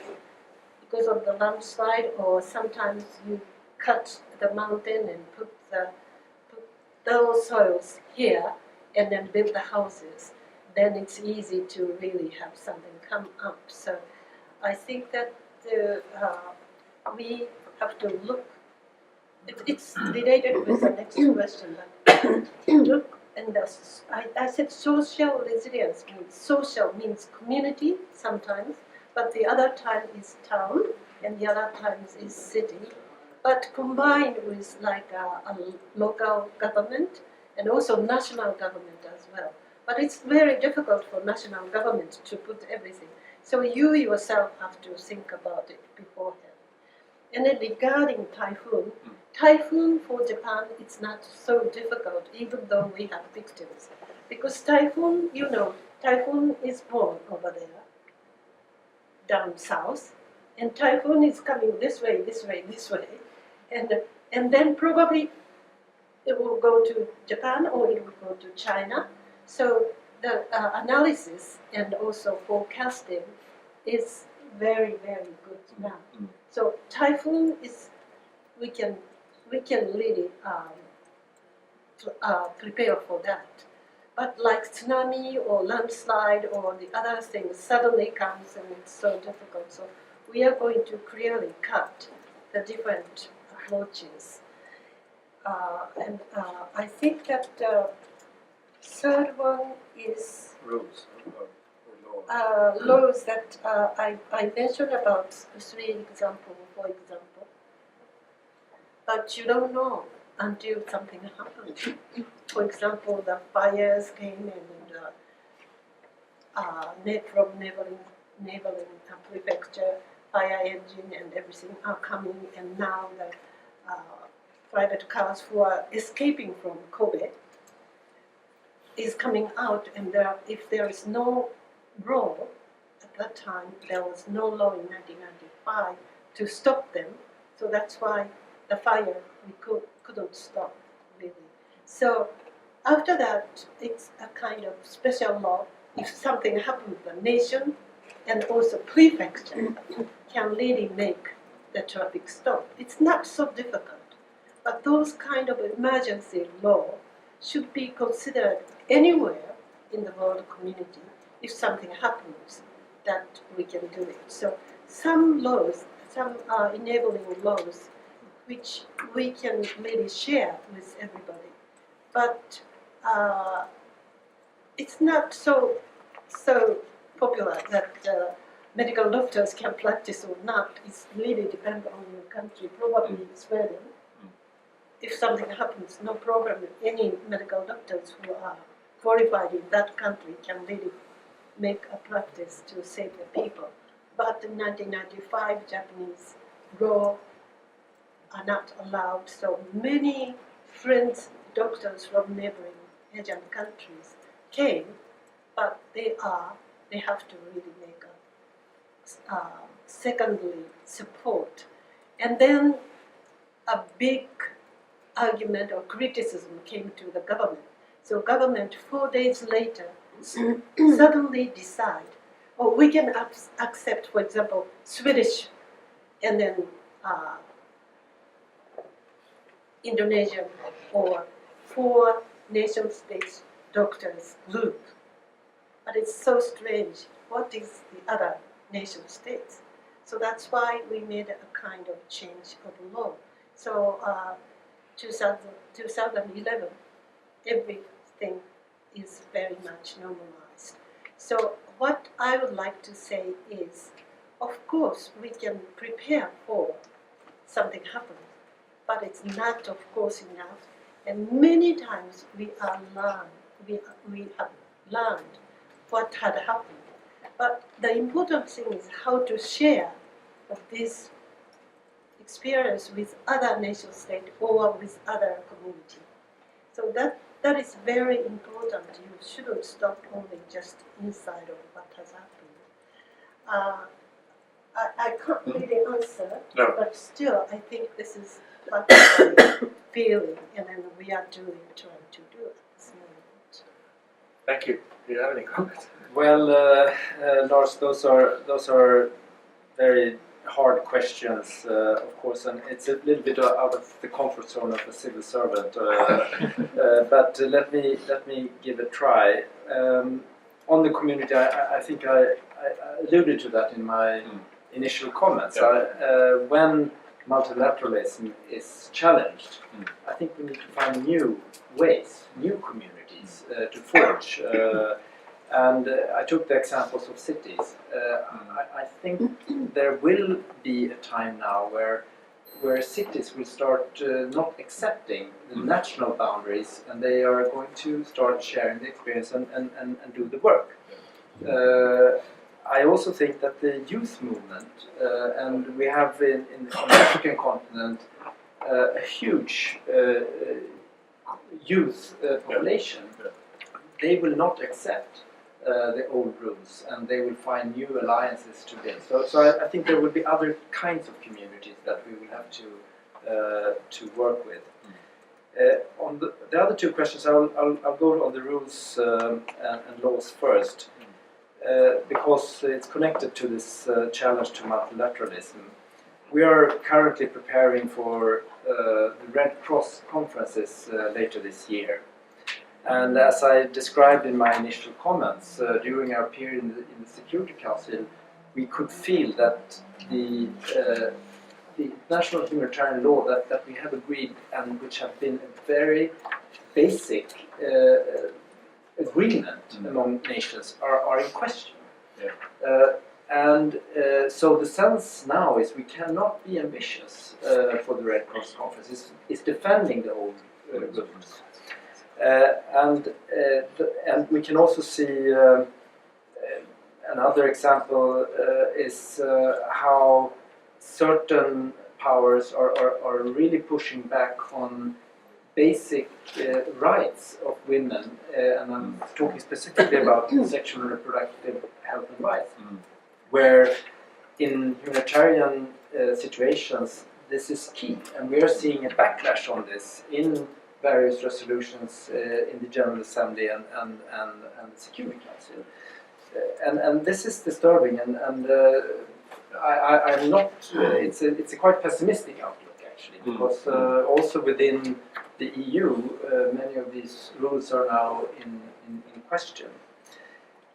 because of the landslide, or sometimes you cut the mountain and put those soils here and then build the houses. Then it's easy to really have something come up. So I think that we have to look. It's related with the next question. Look, and I said social resilience means social means community sometimes, but the other time is town, and the other times is city. But combined with like a local government and also national government as well. But it's very difficult for national government to put everything. So you yourself have to think about it beforehand. And then regarding typhoon for Japan, it's not so difficult, even though we have victims. Because typhoon, you know, typhoon is born over there, down south, and typhoon is coming this way, this way, this way. And then probably it will go to Japan or it will go to China. So the analysis and also forecasting is very, very good now. So typhoon is, we can really prepare for that. But like tsunami or landslide or the other things suddenly comes and it's so difficult. So we are going to clearly cut the different approaches. And I think that third one is Rules or laws. laws that I mentioned about 3 examples, for example. But you don't know until something happens. For example, the fires came and from neighboring prefecture, fire engine and everything are coming, and now the private cars who are escaping from Kobe is coming out, and if there is no law, at that time there was no law in 1995 to stop them, so that's why the fire we couldn't stop really. So after that, it's a kind of special law. If something happens, the nation and also prefecture can really make the traffic stop. It's not so difficult, but those kind of emergency law should be considered anywhere in the world community. If something happens, that we can do it. So some laws, some enabling laws, which we can really share with everybody, but it's not so popular that medical doctors can practice or not. It's really depends on your country. Probably Sweden. If something happens, no problem. Any medical doctors who are qualified in that country can really make a practice to save the people. But in 1995, Japanese law are not allowed. So many friends, doctors from neighboring Asian countries came, but they have to really make a secondary support. And then a big argument or criticism came to the government. So government 4 days later suddenly decide, oh, we can accept, for example, Swedish and then Indonesian or 4 nation states doctors group. But it's so strange. What is the other nation states? So that's why we made a kind of change of law. So 2011, everything is very much normalized. So what I would like to say is, of course, we can prepare for something happen, but it's not, of course, enough. And many times we have learned what had happened. But the important thing is how to share this experience with other nation states or with other community. So that is very important. You shouldn't stop only just inside of what has happened. I can't really answer, but still I think this is what I'm feeling, and then we are trying to do at this moment. Thank you. Do you have any comments? Well, Lars, those are very hard questions, of course, and it's a little bit out of the comfort zone of a civil servant. But let me give a try. On the community, I think I alluded to that in my initial comments. When multilateralism is challenged, I think we need to find new ways, new communities to forge. And I took the examples of cities. I think there will be a time now where cities will start not accepting the national boundaries, and they are going to start sharing the experience and do the work. I also think that the youth movement, and we have on the African continent a huge youth population, they will not accept the old rules, and they will find new alliances to build. So I think there will be other kinds of communities that we will have to work with. On the other two questions, I'll go on the rules and laws first, because it's connected to this challenge to multilateralism. We are currently preparing for the Red Cross conferences later this year. And as I described in my initial comments, during our period in the Security Council, we could feel that the international humanitarian law that we have agreed, and which have been a very basic agreement among nations, are in question. So the sense now is we cannot be ambitious for the Red Cross conference. It's defending the old rules. And we can also see another example is how certain powers are really pushing back on basic rights of women, and I'm talking specifically about sexual and reproductive health and rights, where in humanitarian situations this is key, and we are seeing a backlash on this in various resolutions in the General Assembly and the Security Council. And this is disturbing, and I'm not. It's a quite pessimistic outlook actually, because also within the EU, many of these rules are now in question.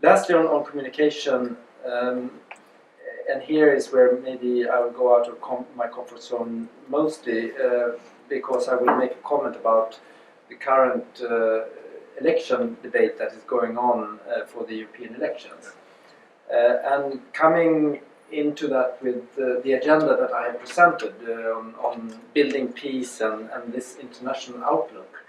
Lastly, on communication, and here is where maybe I will go out of my comfort zone mostly, because I will make a comment about the current election debate that is going on for the European elections. And coming into that with the agenda that I have presented on building peace and this international outlook,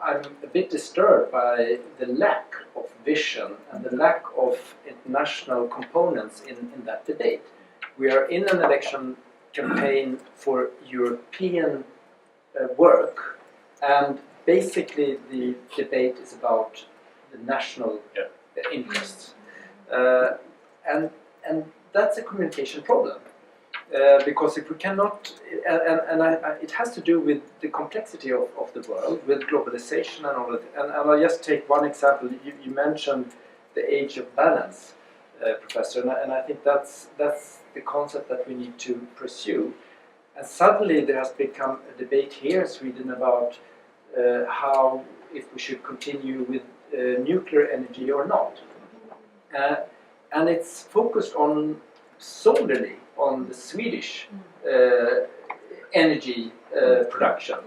I'm a bit disturbed by the lack of vision and the lack of international components in that debate. We are in an election campaign for European work, and basically the debate is about the national interests. And that's a communication problem. Because if we cannot, it has to do with the complexity of the world, with globalization and all of it. And I'll just take one example. You mentioned the age of balance, Professor, and I think that's the concept that we need to pursue. And suddenly there has become a debate here in Sweden about how, if we should continue with nuclear energy or not. And it's focused on solely on the Swedish energy production.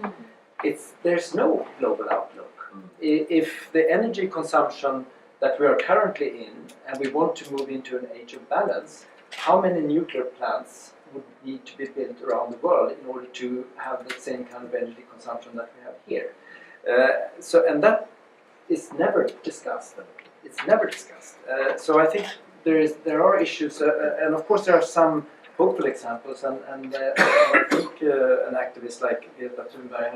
There's no global outlook. If the energy consumption that we are currently in, and we want to move into an age of balance, how many nuclear plants would need to be built around the world in order to have the same kind of energy consumption that we have here? And that is never discussed. It's never discussed. So I think there are issues, and of course there are some hopeful examples, and I think an activist like Greta Thunberg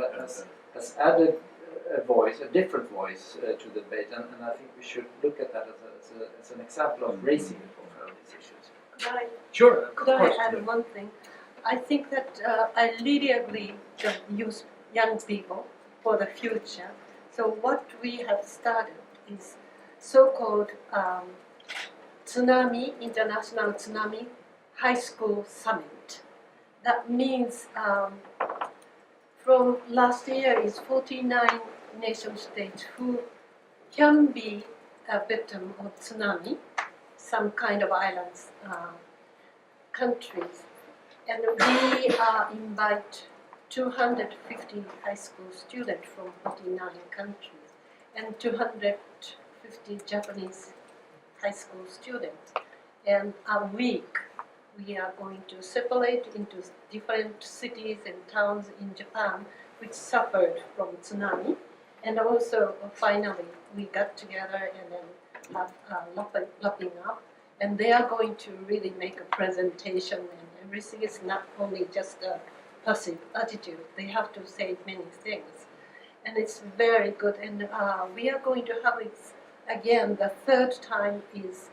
has added a different voice to the debate, and I think we should look at that as an example of raising the profile of these issues. Could I add one thing? I think that I really agree to use young people for the future. So what we have started is so-called International Tsunami High School Summit. That means from last year is 49 nation states who can be a victim of tsunami, some kind of islands, countries. And we invite 250 high school students from 49 countries and 250 Japanese high school students. And a week we are going to separate into different cities and towns in Japan which suffered from tsunami. And also finally we got together and then have lapping up. And they are going to really make a presentation, and everything is not only just a passive attitude. They have to say many things. And it's very good. And we are going to have it again. The third time is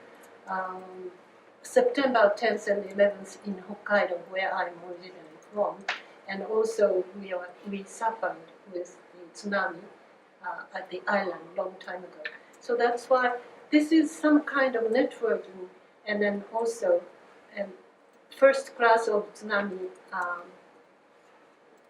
September 10th and 11th in Hokkaido, where I'm originally from. And also we suffered with the tsunami at the island long time ago. So that's why this is some kind of networking, and then also first class of tsunami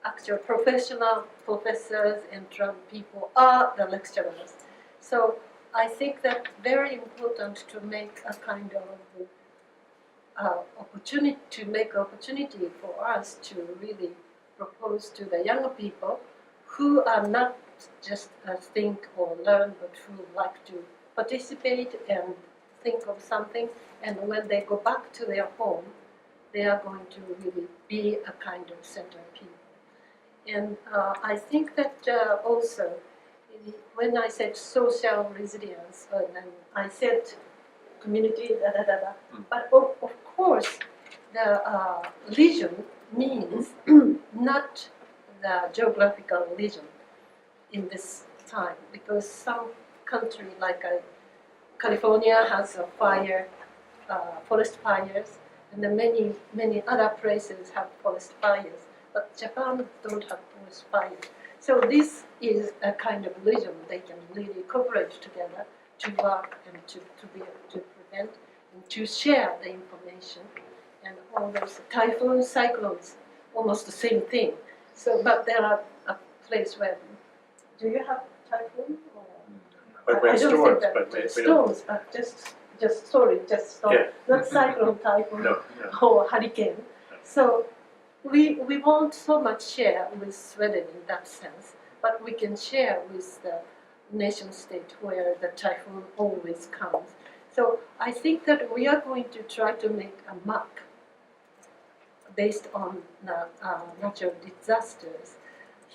actual professional professors and trained people are the lecturers. So I think that very important to make a kind of opportunity for us to really propose to the younger people who are not just think or learn, but who like to participate and think of something, and when they go back to their home, they are going to really be a kind of center people. And I think that also, when I said social resilience, and I said community, but of course, the region means not the geographical region in this time, because some country like California has a fire, forest fires, and then many other places have forest fires, but Japan don't have forest fires. So this is a kind of region they can really cooperate together to work and to be able to prevent and to share the information. And all those typhoons, cyclones, almost the same thing. So, but there are a place where, do you have typhoon? Or? But we have storms, but we don't. Storms, but just storm, Yeah. not cyclone, typhoon, No. or hurricane. So we won't so much share with Sweden in that sense, but we can share with the nation state where the typhoon always comes. So I think that we are going to try to make a map based on the natural disasters.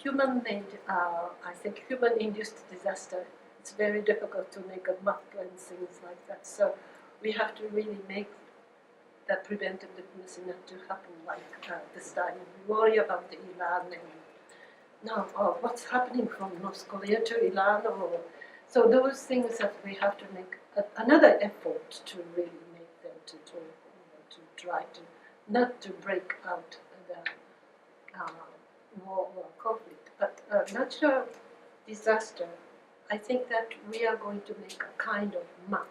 Human-made, I think human-induced disaster, it's very difficult to make a map and things like that. So we have to really make that preventive diplomacy not to happen like this time. We worry about the Iran and now what's happening from North Korea to Iran. So those things that we have to make another effort to really make them to try to not to break out the war or conflict, but natural disaster. I think that we are going to make a kind of map,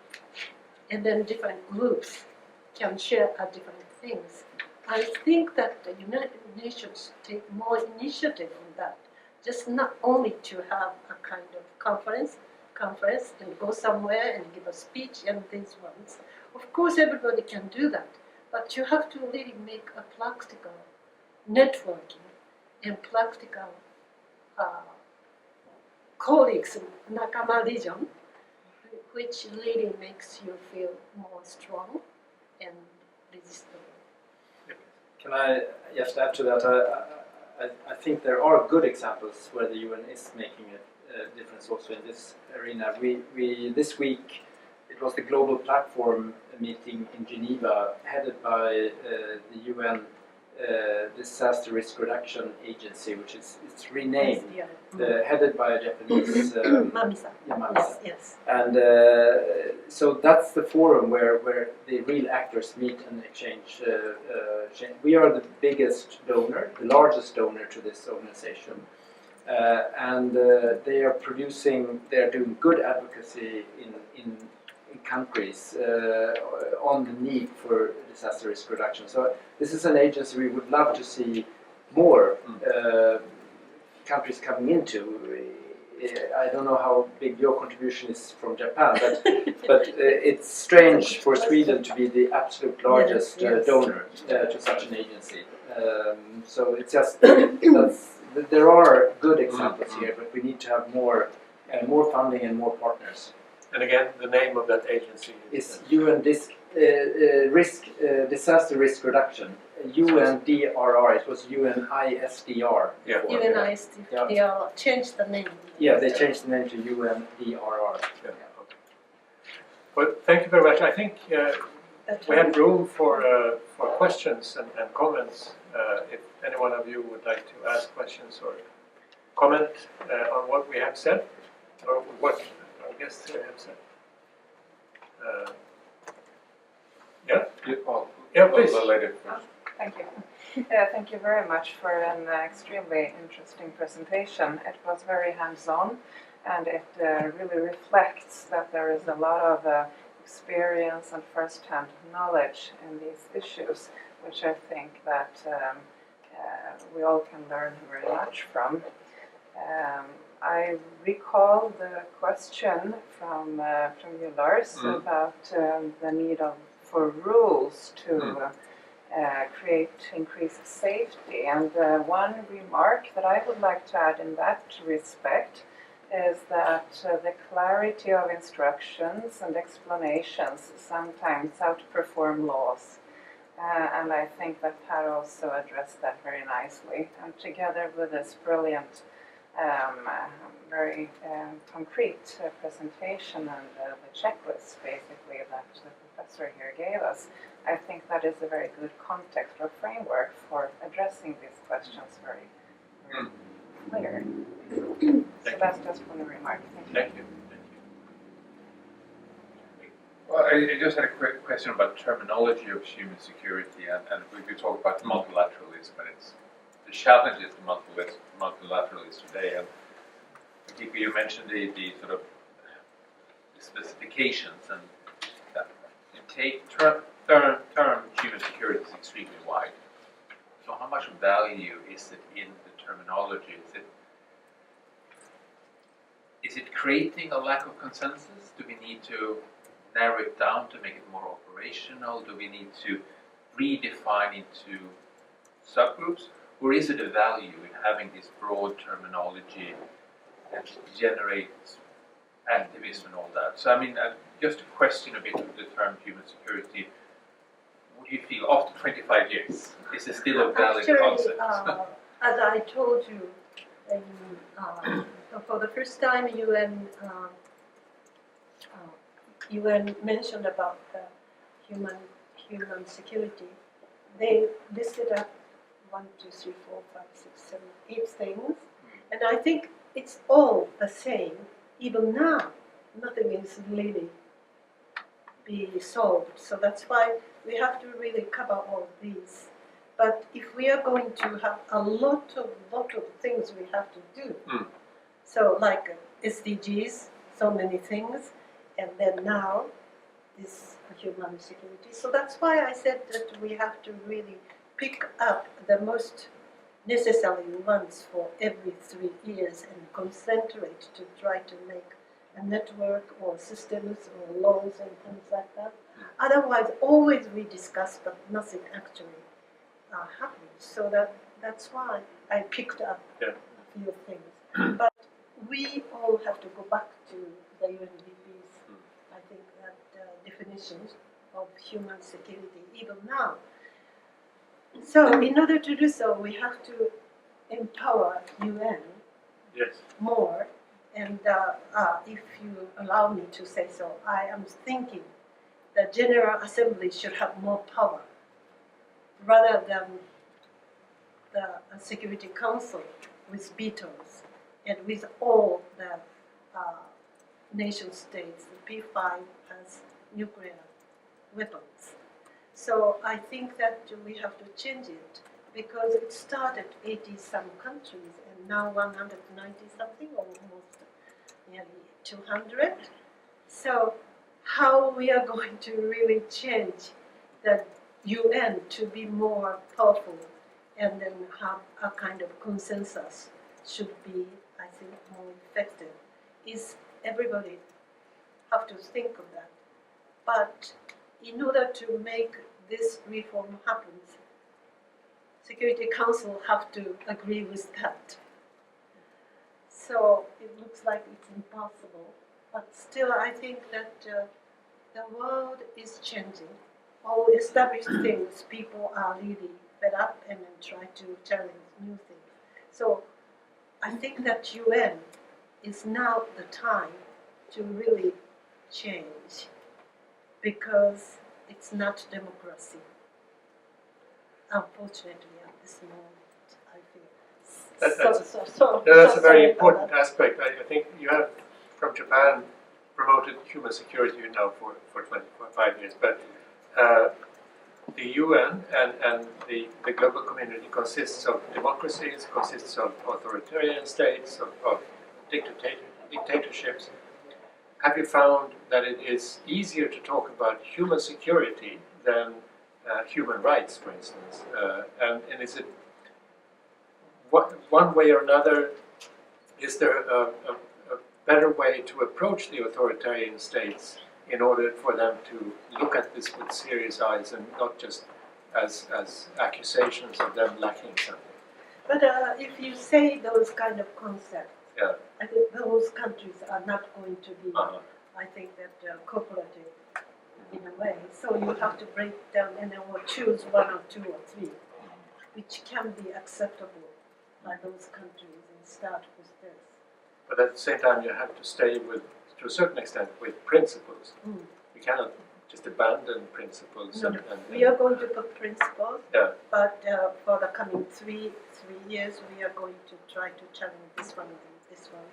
and then different groups can share different things. I think that the United Nations take more initiative on that, just not only to have a kind of conference and go somewhere and give a speech and these ones. Of course, everybody can do that, but you have to really make a practical networking and practical colleagues in Nakama region, which really makes you feel more strong and resistible. Can I just add to that? I think there are good examples where the UN is making a difference also in this arena. We this week, it was the Global Platform meeting in Geneva, headed by the UN Disaster Risk Reduction Agency, which is it's renamed, headed by a Japanese Yamanaka. Yes. And so that's the forum where the real actors meet and exchange. We are the biggest donor, the largest donor to this organization, and they are doing good advocacy in countries on the need for disaster risk reduction. So this is an agency we would love to see more countries coming into. I don't know how big your contribution is from Japan, but it's strange for Sweden to be the absolute largest donor to such an agency. So it's just there are good examples here, but we need to have more funding and more partners. And again, the name of that agency is UN Disaster Risk Reduction. UNDRR. It was UNISDR. Yeah. UNISDR changed the name. Yeah, they changed the name to UNDRR. Yeah. Okay. Well, thank you very much. I think we have room for questions and comments. If any one of you would like to ask questions or comment on what we have said, or what our guests have said. Yeah, please. Thank you. Thank you very much for an extremely interesting presentation. It was very hands-on, and it really reflects that there is a lot of experience and first-hand knowledge in these issues, which I think that we all can learn very much from. I recall the question from you, Lars, about the need for rules to create increased safety. And one remark that I would like to add in that respect is that the clarity of instructions and explanations sometimes outperform laws. And I think that Per also addressed that very nicely. And together with this brilliant, very concrete presentation and the checklist, basically, that the professor here gave us, I think that is a very good context or framework for addressing these questions very clear. So that's just one remark. Thank you. Well, I just had a quick question about terminology of human security, and we talk about multilateralism, and it's the challenges to multilateralism today. And Akiko, you mentioned the sort of the specifications and that term human security is extremely wide. So how much value is it in the terminology? Is it creating a lack of consensus? Do we need to narrow it down to make it more operational? Do we need to redefine into subgroups? Or is it a value in having this broad terminology and generate activism and all that? So I mean, just to question a bit of the term human security, what do you feel after 25 years? Is it still a valid concept? As I told you, for the first time UN mentioned about the human security. They listed up 1, 2, 3, 4, 5, 6, 7, 8 things, and I think it's all the same. Even now, nothing is really be solved. So that's why we have to really cover all these. But if we are going to have a lot of things we have to do, so like SDGs, so many things, and then now this human security. So that's why I said that we have to really pick up the most necessary ones for every 3 years and concentrate to try to make a network or systems or laws and things like that. Otherwise, always we discuss, but nothing actually happens. So that's why I picked up a few things. But we all have to go back to the UNDP's, I think, that definitions of human security, even now. So in order to do so, we have to empower UN more. And if you allow me to say so, I am thinking the General Assembly should have more power rather than the Security Council with vetoes and with all the nation states. The P5 has nuclear weapons. So I think that we have to change it because it started 80-some countries and now 190-something, almost nearly 200. So how we are going to really change the UN to be more powerful and then have a kind of consensus should be, I think, more effective, is everybody have to think of that. But in order to make this reform happen, Security Council have to agree with that. So it looks like it's impossible, but still I think that the world is changing. All established things, people are really fed up and then try to challenge new things. So I think that UN is now the time to really change because it's not democracy. Unfortunately, at this moment, I feel. That's a very important aspect. I think you have, from Japan, promoted human security now for 25 years, but the UN and the global community consists of democracies, consists of authoritarian states, of dictatorships. Have you found that it is easier to talk about human security than human rights, for instance? And is it one way or another? Is there a better way to approach the authoritarian states in order for them to look at this with serious eyes and not just as accusations of them lacking something? But if you say those kind of concepts, I think those countries are not going to be, I think, that cooperative in a way. So you have to break down and then choose 1 or 2 or 3, which can be acceptable by those countries and start with this. But at the same time, you have to stay with, to a certain extent, with principles. You cannot just abandon principles. No, we are going to put principles, but for the coming three years, we are going to try to challenge this one and this one.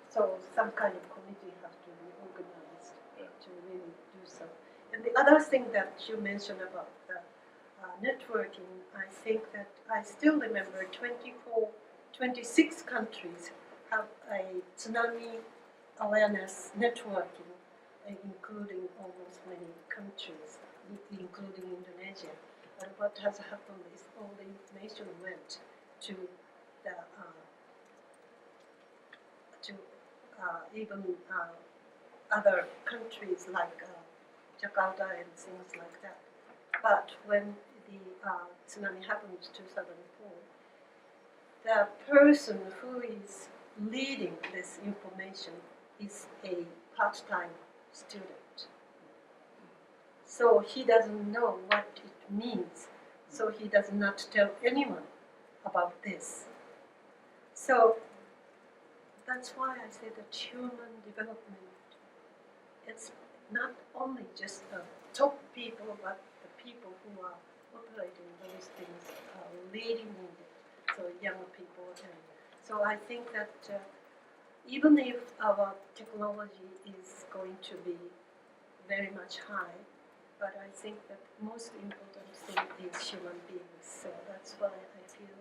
So some kind of committee has to be organized to really do so. And the other thing that you mentioned about the networking, I think that I still remember 26 countries have a tsunami awareness networking including almost many countries, including Indonesia. But what has happened is all the information went to the even other countries like Jakarta and things like that. But when the tsunami happened in 2004, the person who is leading this information is a part-time student. So he doesn't know what it means. So he does not tell anyone about this. So that's why I say that human development, it's not only just the top people, but the people who are operating those things are leading in it. So young people. And so I think that even if our technology is going to be very much high, but I think that most important thing is human beings. So that's why I feel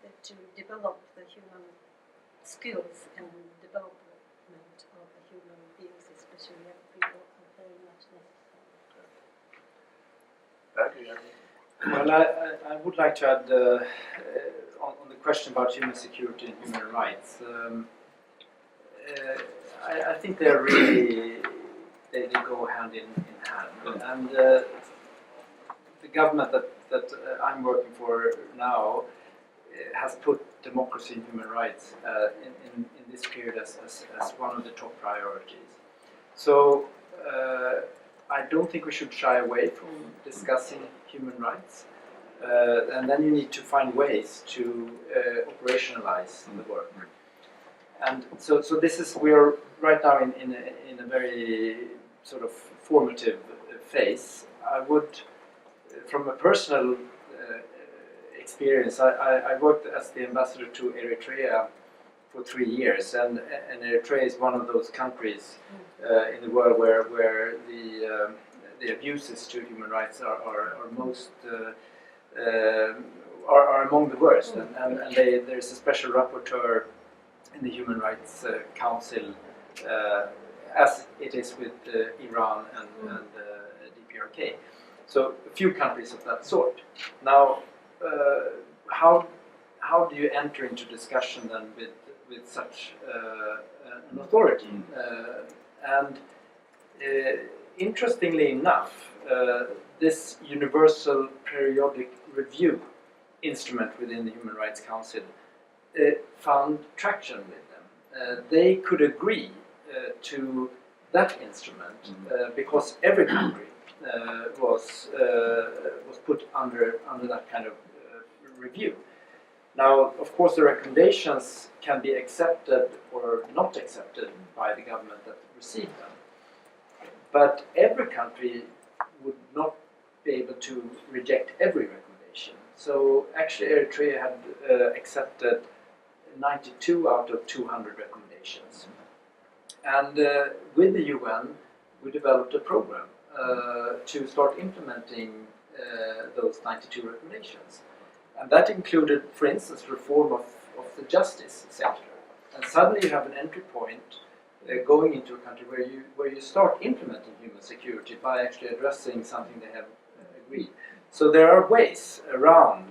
that to develop the human skills and development of the human beings, especially young people, are very much necessary. Well, I would like to add on the question about human security and human rights. I think they go hand in hand, and the government that I'm working for now has put democracy and human rights in this period as one of the top priorities. So I don't think we should shy away from discussing human rights, and then you need to find ways to operationalize the work. And so this is, we are right now in a very sort of formative phase. I would, from a personal experience, I worked as the ambassador to Eritrea for 3 years, and Eritrea is one of those countries in the world where the abuses to human rights are most are among the worst, and there's a special rapporteur in the Human Rights Council, as it is with Iran and DPRK. So a few countries of that sort. Now, how do you enter into discussion then with such an authority? And interestingly enough, this universal periodic review instrument within the Human Rights Council found traction with them. They could agree to that instrument because every country was put under that kind of review. Now, of course, the recommendations can be accepted or not accepted by the government that received them. But every country would not be able to reject every recommendation. So actually Eritrea had accepted 92 out of 200 recommendations. And with the UN, we developed a program to start implementing those 92 recommendations. And that included, for instance, reform of the justice sector. And suddenly you have an entry point going into a country where you start implementing human security by actually addressing something they have agreed. So there are ways around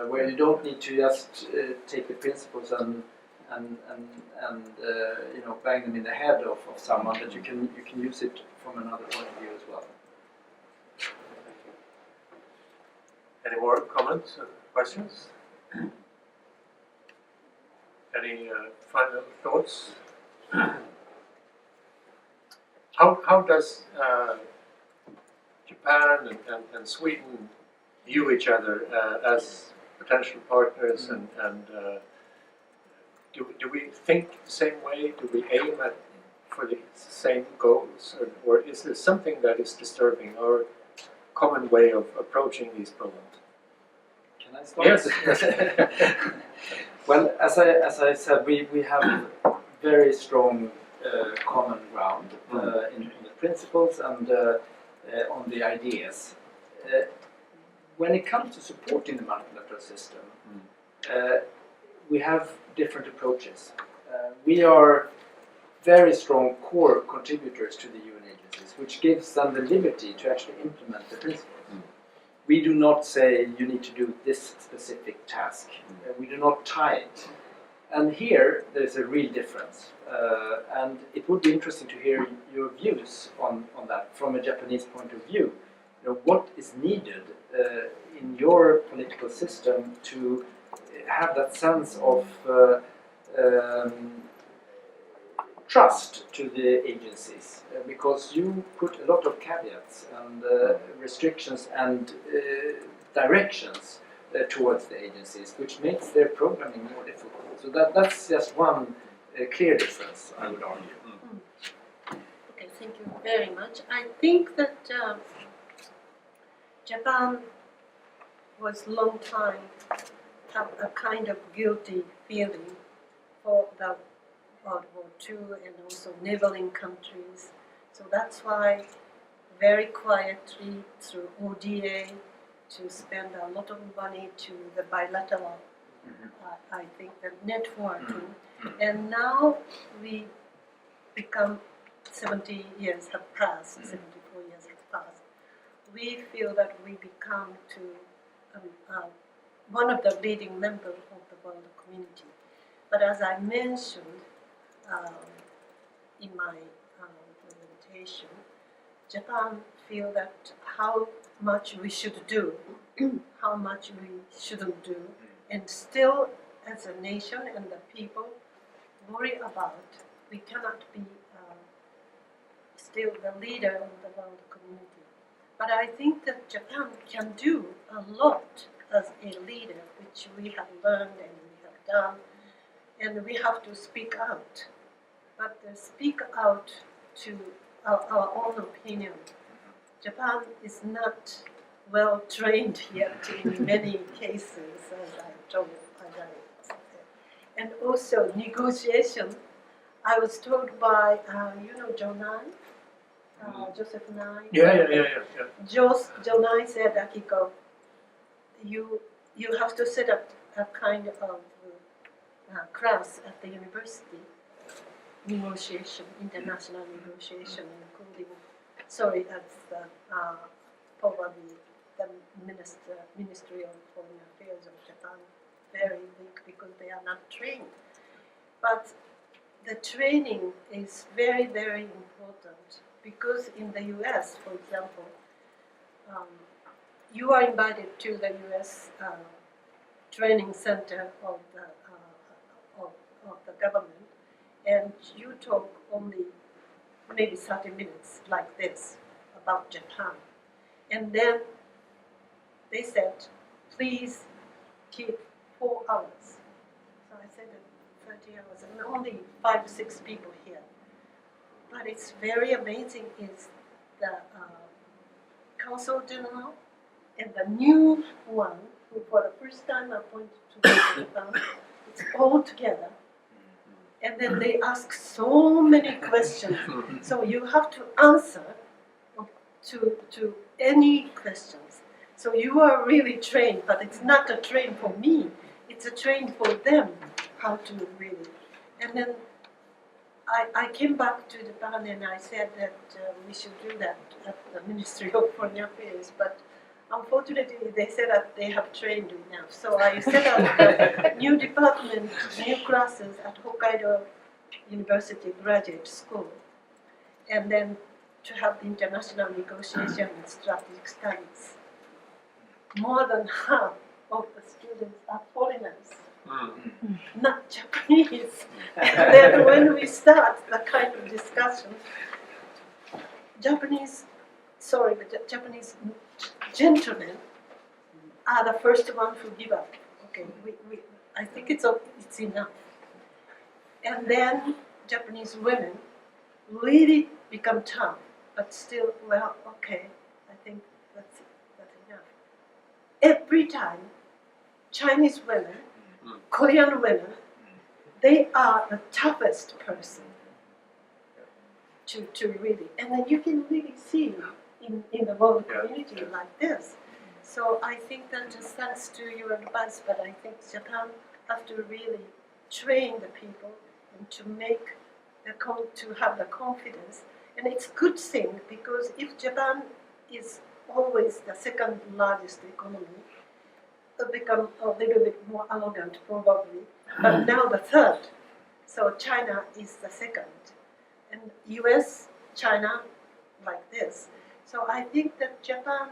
where you don't need to just take the principles and bang them in the head of someone, but you can use it from another point of view as well. Any more comments or questions? Any final thoughts? How does Japan and Sweden view each other as potential partners, and do we think the same way? Do we aim for the same goals, or is there something that is disturbing our common way of approaching these problems? Can I start? Yes. Well, as I said, we have very strong common ground in the principles and on the ideas. When it comes to supporting the multilateral system, we have different approaches. We are very strong core contributors to the UN agencies, which gives them the liberty to actually implement the principles. We do not say you need to do this specific task. We do not tie it. And here there's a real difference. And it would be interesting to hear your views on that from a Japanese point of view. You know, what is needed in your political system to have that sense of trust to the agencies, because you put a lot of caveats and restrictions and directions towards the agencies, which makes their programming more difficult. So that's just one clear difference, I would argue. Okay, thank you very much. I think that Japan was long time have a kind of guilty feeling for the World War II and also neighboring countries. So that's why very quietly through ODA to spend a lot of money to the bilateral, I think the networking. And now we become 70 years have passed, 74 years have passed. We feel that we become to one of the leading members of the world community. But as I mentioned in my presentation, Japan feel that how much we should do, how much we shouldn't do, and still as a nation and the people worry about we cannot be still the leader of the world community. But I think that Japan can do a lot as a leader, which we have learned and we have done, and we have to speak out. But speak out to our own opinion. Japan is not well trained yet in many cases, as I told you. And also negotiation. I was told by, John Nye, Joseph Nye. Yeah. John Nye said, Akiko, you have to set up a kind of class at the university, negotiation, international negotiation, including, that's probably the Ministry of Foreign Affairs of Japan, very big because they are not trained. But the training is very, very important because in the US, for example, you are invited to the US training center of the government, and you talk only maybe 30 minutes like this about Japan. And then they said, please keep 4 hours. So I said 30 hours, and only 5 or 6 people here. But it's very amazing is the Consul General and the new one, who for the first time appointed to Japan, it's all together. And then they ask so many questions. So you have to answer to any questions. So you are really trained, but it's not a train for me. It's a train for them, how to really. And then I came back to Japan and I said that we should do that at the Ministry of Foreign Affairs. But unfortunately, they said that they have trained enough. So I set up a new department, new classes at Hokkaido University Graduate School. And then to have the international negotiation and strategic studies. More than half of the students are foreigners, not Japanese. And then when we start the kind of discussion, Japanese gentlemen are the first ones who give up. Okay, I think it's enough. And then Japanese women really become tough, but still, well, okay, I think that's enough. Every time, Chinese women, Korean women, they are the toughest person to really, and then you can really see in the world community like this. So I think that just thanks to your advice, but I think Japan have to really train the people and to make to have the confidence. And it's a good thing, because if Japan is always the second largest economy, it'll become a little bit more arrogant probably, but now the third. So China is the second. And US, China, like this. So I think that Japan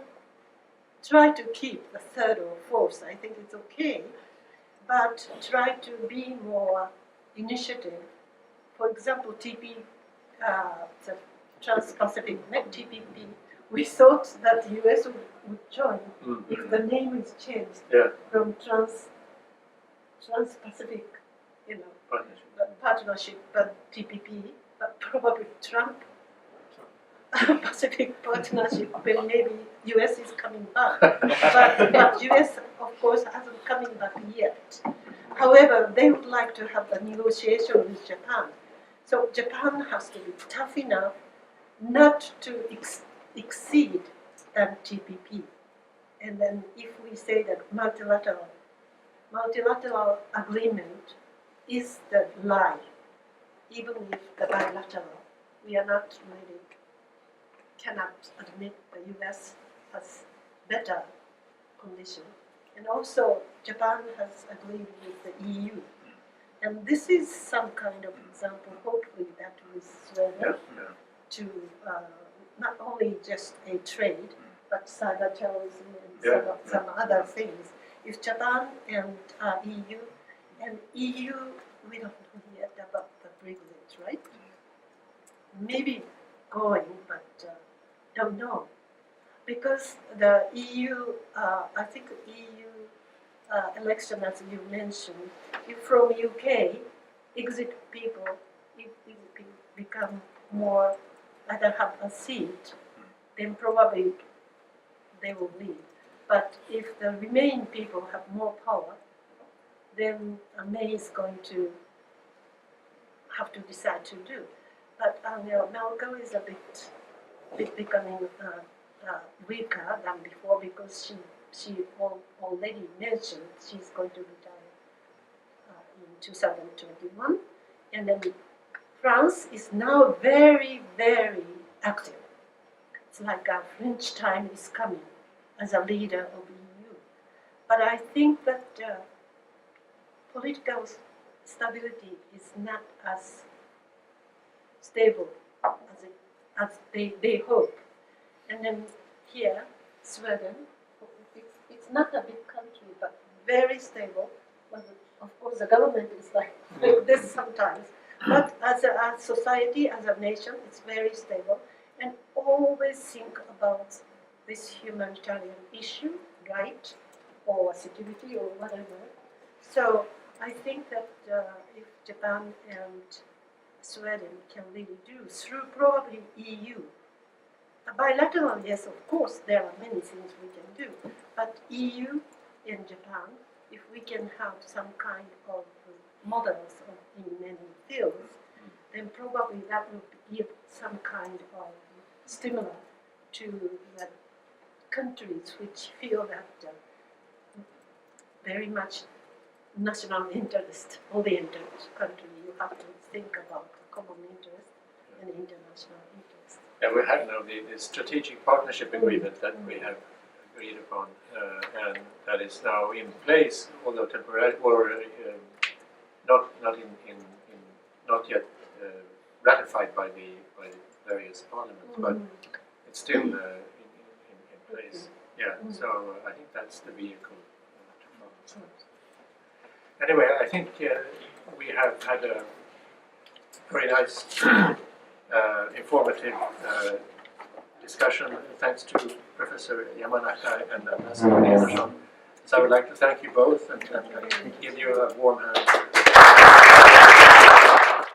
try to keep the third or fourth. I think it's okay, but try to be more initiative. For example, the Trans-Pacific TPP, we thought that the US would join if the name is changed from Trans-Pacific, partnership, but TPP, but probably Trump Pacific Partnership, when maybe US is coming back. but US, of course, hasn't coming back yet. However, they would like to have a negotiation with Japan. So Japan has to be tough enough not to exceed than TPP. And then if we say that multilateral agreement is the line, even if the bilateral, we are not really cannot admit the US has better condition. And also Japan has agreed with the EU. And this is some kind of example, hopefully, that will Sweden to not only just a trade, but cyber terrorism and some other things. If Japan and EU, we don't know yet about the Brexit, right? Maybe going, but don't know. Because the EU, I think EU election, as you mentioned, if from UK, exit people, if become more, either have a seat, then probably they will leave. But if the remaining people have more power, then May is going to have to decide to do. But Malcolm is a bit becoming weaker than before, because she already mentioned she's going to retire in 2021. And then France is now very, very active. It's like a French time is coming as a leader of EU. But I think that political stability is not as stable as they hope. And then here, Sweden, it's not a big country, but very stable. But of course, the government is like this sometimes. But as a society, as a nation, it's very stable. And always think about this humanitarian issue, right? Or security or whatever. So I think that if Japan and Sweden can really do through probably EU. Bilateral, yes, of course, there are many things we can do. But EU and Japan, if we can have some kind of models in many fields, then probably that will give some kind of stimulus to the countries which feel that very much national interest oriented country. You have to think about common interest and international interest. Yeah, we have now the strategic partnership agreement that we have agreed upon, and that is now in place, although temporary or not yet ratified by the various parliaments, but it's still in place. Yeah, so I think that's the vehicle to follow. Anyway, I think we have had a very nice, informative discussion. Thanks to Professor Yamanaka and Ambassador Per Enarsson. So I would like to thank you both and give you a warm hand.